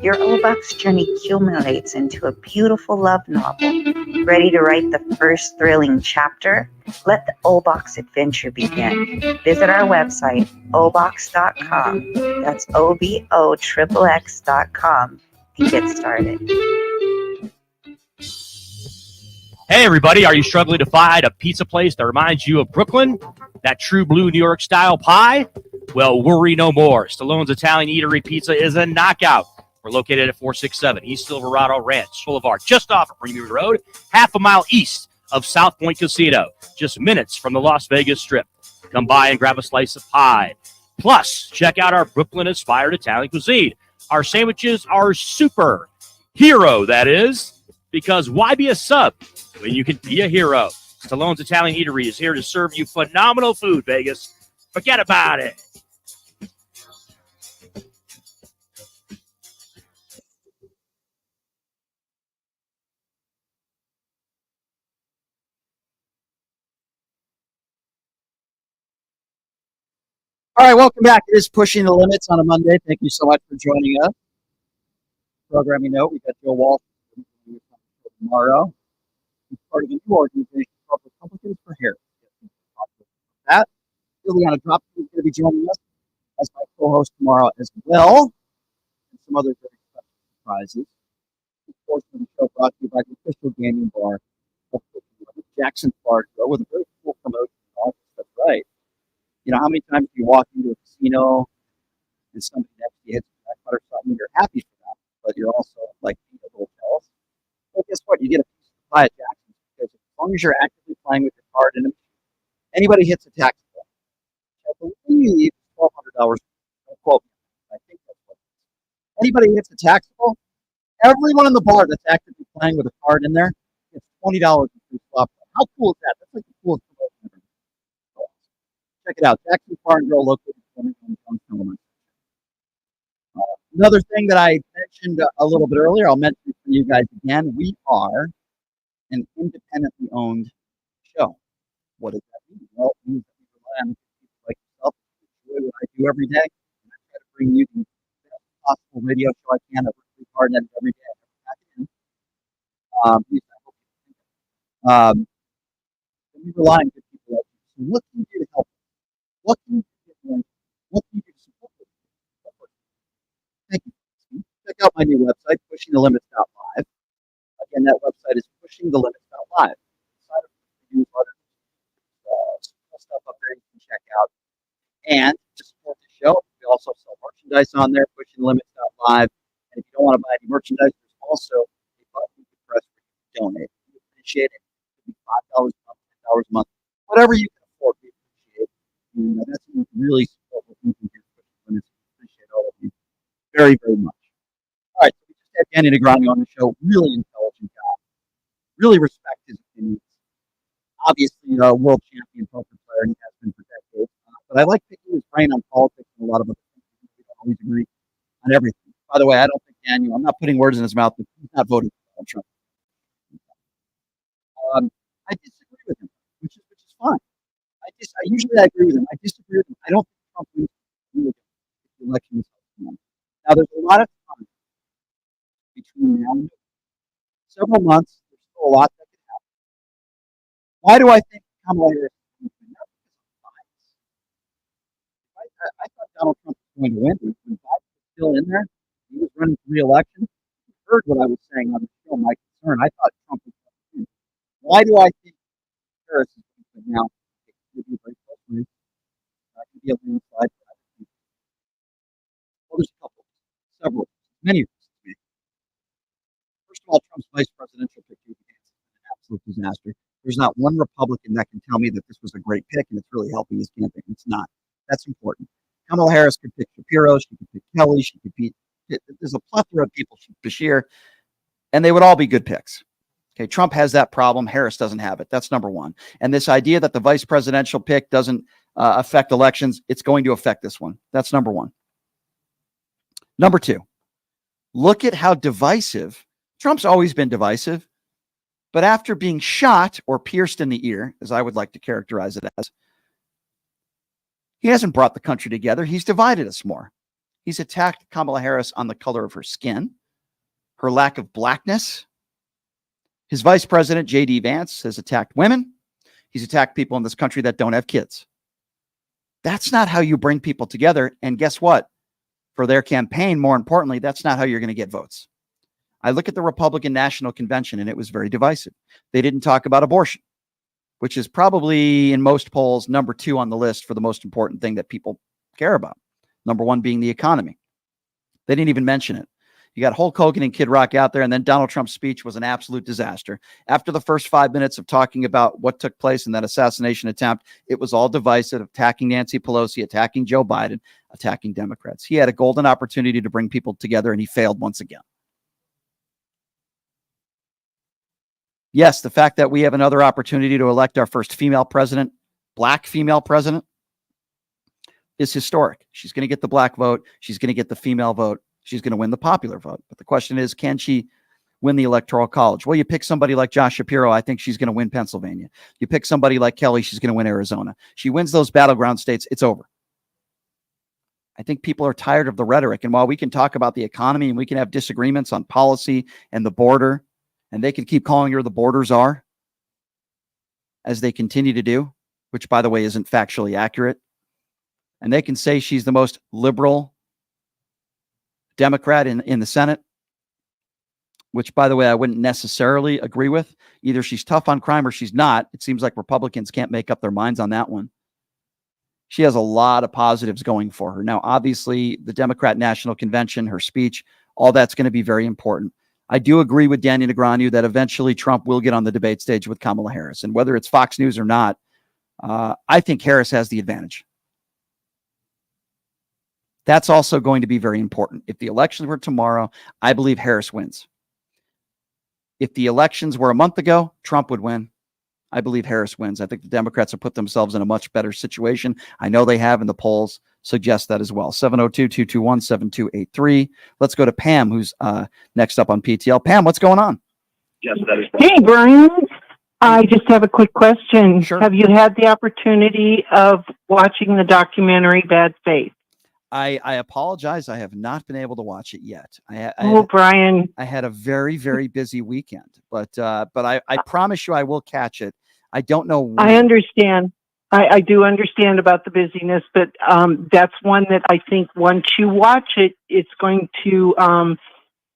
Your O-Box journey accumulates into a beautiful love novel. Ready to write the first thrilling chapter? Let the O-Box adventure begin. Visit our website, obox.com. That's OBOXXX.com and get started. Hey, everybody, are you struggling to find a pizza place that reminds you of Brooklyn? That true blue New York style pie? Well, worry no more. Stallone's Italian Eatery Pizza is a knockout. We're located at 467 East Silverado Ranch Boulevard, just off of Premium Road, half a mile east of South Point Casino, just minutes from the Las Vegas Strip. Come by and grab a slice of pie. Plus, check out our Brooklyn-inspired Italian cuisine. Our sandwiches are super. Hero, that is. Because why be a sub when you can be a hero? Stallone's Italian Eatery is here to serve you phenomenal food, Vegas. Forget about it. All right, welcome back. It is Pushing the Limits on a Monday. Thank you so much for joining us. Programming note, we got Joe Walsh tomorrow. He's part of a new organization called Republicans for Harris. That Liliana Dropkin is going to be joining us as my co-host tomorrow as well. And some other very special surprises. Of course, the show brought to you by the official gaming bar of Jackson, Florida, with a very cool promotion. That's right. You know, how many times do you walk into a casino and somebody next to you hits a jackpot or something, you're happy for that, but you're also like a little jealous. Well, guess what? You get a piece of the pie at Jackson because as long as you're actively playing with your card and anybody hits a taxable, I believe $1,200. Don't quote me. I think that's what it is. Anybody hits a taxable, everyone in the bar that's actively playing with a card in there gets $20 in free slot. How cool is that? That's like the coolest promotion ever. Check it out. Jackson Bar and Grill located in Illinois. Another thing that I mentioned a little bit earlier, I'll mention it for you guys again. We are an independently owned show. What does that mean? Well, it means that we rely on people like yourself to enjoy what I do every day. And I try to bring you the best possible radio show I can. I work really hard at it every day. We rely on good people like you. So what can you do to help us? What can you do? What can you do to support us? Thank you. Check out my new website, pushingthelimits.live. Again, that website is pushingthelimits.live. Sign up for the newsletter. Stuff up there you can check out. And to support the show, we also sell merchandise on there, pushingthelimits.live. And if you don't want to buy any merchandise, there's also a button you can press where you can donate. We appreciate it. It could be $5 a month, $10 a month, whatever you can afford, we appreciate it. And that's when you can really support what we can do. We appreciate all of you very, very much. All right, so we just had Daniel Negreanu on the show. Really intelligent guy. Really respect his opinions. Obviously, a world champion poker player, and he has been for decades. But I like picking his brain on politics and a lot of other things. We don't always agree on everything. By the way, I don't think Daniel, I'm not putting words in his mouth, but he's not voting for Donald Trump. I disagree with him, which is fine. usually I agree with him. I disagree with him. I don't think Trump wins the election. Now, there's a lot of time between now and several months. There's still a lot that can happen. Why do I think Kamala Harris is going to win? I thought Donald Trump was going to win. When Biden was still in there, he was running for re-election. You heard what I was saying on the show, my concern. I thought Trump was going to win. Why do I think Harris is going to win now? It could be a very close race. It could be a landslide. Well, there's a couple, several, many reasons. First of all, Trump's vice presidential pick is an absolute disaster. There's not one Republican that can tell me that this was a great pick and it's really helping his campaign. It's not. That's important. Kamala Harris could pick Shapiro. She could pick Kelly. She could pick. There's a plethora of people. Bashir, and they would all be good picks. Okay, Trump has that problem. Harris doesn't have it. That's number one. And this idea that the vice presidential pick doesn't affect elections, it's going to affect this one. That's number one. Number two, look at how divisive. Trump's always been divisive, but after being shot or pierced in the ear, as I would like to characterize it as, he hasn't brought the country together. He's divided us more. He's attacked Kamala Harris on the color of her skin, her lack of blackness. His vice president, J.D. Vance, has attacked women. He's attacked people in this country that don't have kids. That's not how you bring people together. And guess what? For their campaign, more importantly, that's not how you're going to get votes. I look at the Republican National Convention, and it was very divisive. They didn't talk about abortion, which is probably in most polls number 2 on the list for the most important thing that people care about. Number 1 being the economy. They didn't even mention it. You got Hulk Hogan and Kid Rock out there, and then Donald Trump's speech was an absolute disaster. After the first 5 minutes of talking about what took place in that assassination attempt, it was all divisive, attacking Nancy Pelosi, attacking Joe Biden, attacking Democrats. He had a golden opportunity to bring people together, and he failed once again. Yes, the fact that we have another opportunity to elect our first female president, black female president, is historic. She's going to get the black vote. She's going to get the female vote. She's going to win the popular vote. But the question is, can she win the Electoral College? Well, you pick somebody like Josh Shapiro, I think she's going to win Pennsylvania. You pick somebody like Kelly, she's going to win Arizona. She wins those battleground states, it's over. I think people are tired of the rhetoric. And while we can talk about the economy and we can have disagreements on policy and the border, and they can keep calling her the border czar, as they continue to do, which, by the way, isn't factually accurate. And they can say she's the most liberal Democrat in the Senate, which, by the way, I wouldn't necessarily agree with. Either she's tough on crime or she's not. It seems like Republicans can't make up their minds on that one. She has a lot of positives going for her. Now, obviously, the Democrat National Convention, her speech, all that's going to be very important. I do agree with Daniel Negreanu that eventually Trump will get on the debate stage with Kamala Harris. And whether it's Fox News or not, I think Harris has the advantage. That's also going to be very important. If the elections were tomorrow, I believe Harris wins. If the elections were a month ago, Trump would win. I believe Harris wins. I think the Democrats have put themselves in a much better situation. I know they have, and the polls suggest that as well. 702-221-7283. Let's go to Pam, who's next up on PTL. Pam, what's going on? Yes, that is. Hey, Brian. I just have a quick question. Sure. Have you had the opportunity of watching the documentary Bad Faith? I apologize. I have not been able to watch it yet. Brian. I had a very, very busy weekend, but I promise you I will catch it. I don't know when. I understand. I do understand about the busyness, but that's one that I think once you watch it, it's going to,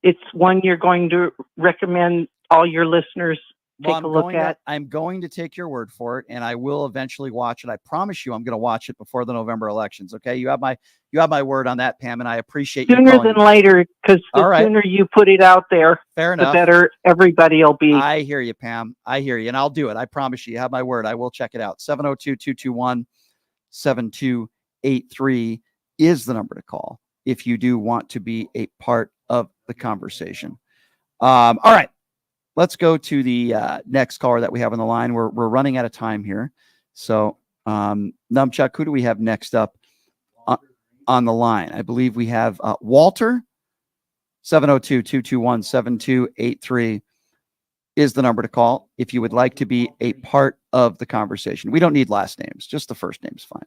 it's one you're going to recommend all your listeners take a look at. I'm going to take your word for it, and I will eventually watch it. I promise you I'm going to watch it before the November elections. Okay. You have my word on that, Pam, and I appreciate you sooner calling than later, because the sooner you put it out there, fair the enough, better everybody will be. I hear you, Pam. I hear you, and I'll do it. I promise you. You have my word. I will check it out. 702-221-7283 is the number to call if you do want to be a part of the conversation. All right. Let's go to the next caller that we have on the line. We're running out of time here. So, Numchuck, who do we have next up on the line? I believe we have Walter, 702-221-7283. is the number to call if you would like to be a part of the conversation. We don't need last names, just the first name's fine.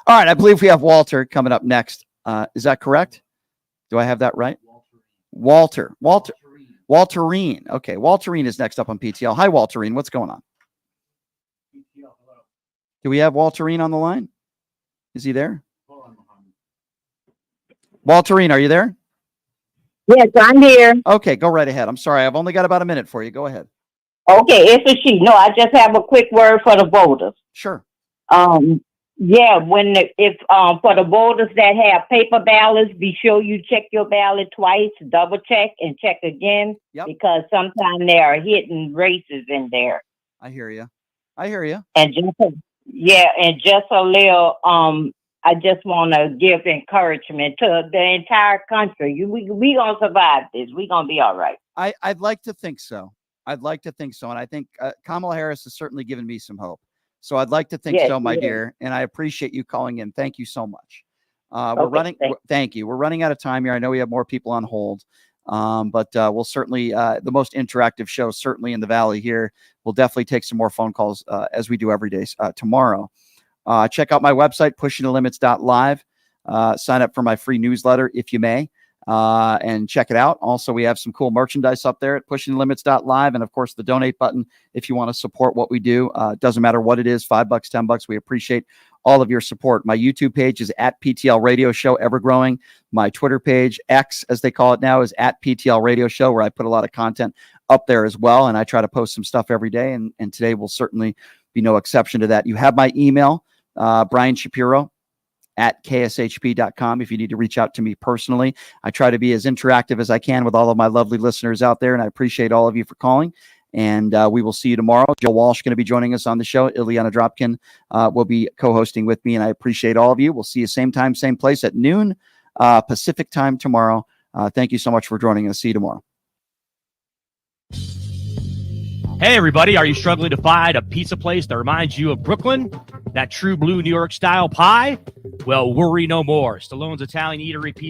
All right, I believe we have Walter coming up next. Is that correct? Do I have that right? Walterine. Okay, Walterine is next up on PTL. Hi, Walterine. What's going on? Do we have Walterine on the line? Is he there? Walterine, are you there? Yes, I'm here. Okay, go right ahead. I'm sorry. I've only got about a minute for you. Go ahead. Okay, it's a she. No, I just have a quick word for the voters. Sure. Yeah, if for the voters that have paper ballots, be sure you check your ballot twice, double check and check again, because sometimes there are hidden races in there. I hear you. And just a little, I just want to give encouragement to the entire country. We gonna survive this. We gonna be all right. I'd like to think so. And I think Kamala Harris has certainly given me some hope. So I'd like to think so, my dear. And I appreciate you calling in. Thank you so much. Thank you. We're running out of time here. I know we have more people on hold. But we'll certainly, the most interactive show, certainly in the Valley here. We'll definitely take some more phone calls as we do every day tomorrow. Check out my website, pushingthelimits.live. Sign up for my free newsletter if you may, and check it out. Also, we have some cool merchandise up there at pushingthelimits.live. And of course, the donate button if you want to support what we do. Doesn't matter what it is, $5, $10. We appreciate all of your support. My YouTube page is at PTL Radio Show, ever growing. My Twitter page, X as they call it now, is at PTL Radio Show, where I put a lot of content up there as well. And I try to post some stuff every day. And today will certainly be no exception to that. You have my email, Brian Shapiro at kshp.com if you need to reach out to me personally. I try to be as interactive as I can with all of my lovely listeners out there, and I appreciate all of you for calling. And we will see you tomorrow. Joe Walsh going to be joining us on the show. Ileana Dropkin will be co-hosting with me, and I appreciate all of you. We'll see you same time, same place at noon Pacific time tomorrow. Thank you so much for joining us. See you tomorrow. Hey, everybody, are you struggling to find a pizza place that reminds you of Brooklyn? That true blue New York style pie? Well, worry no more. Stallone's Italian Eatery Pizza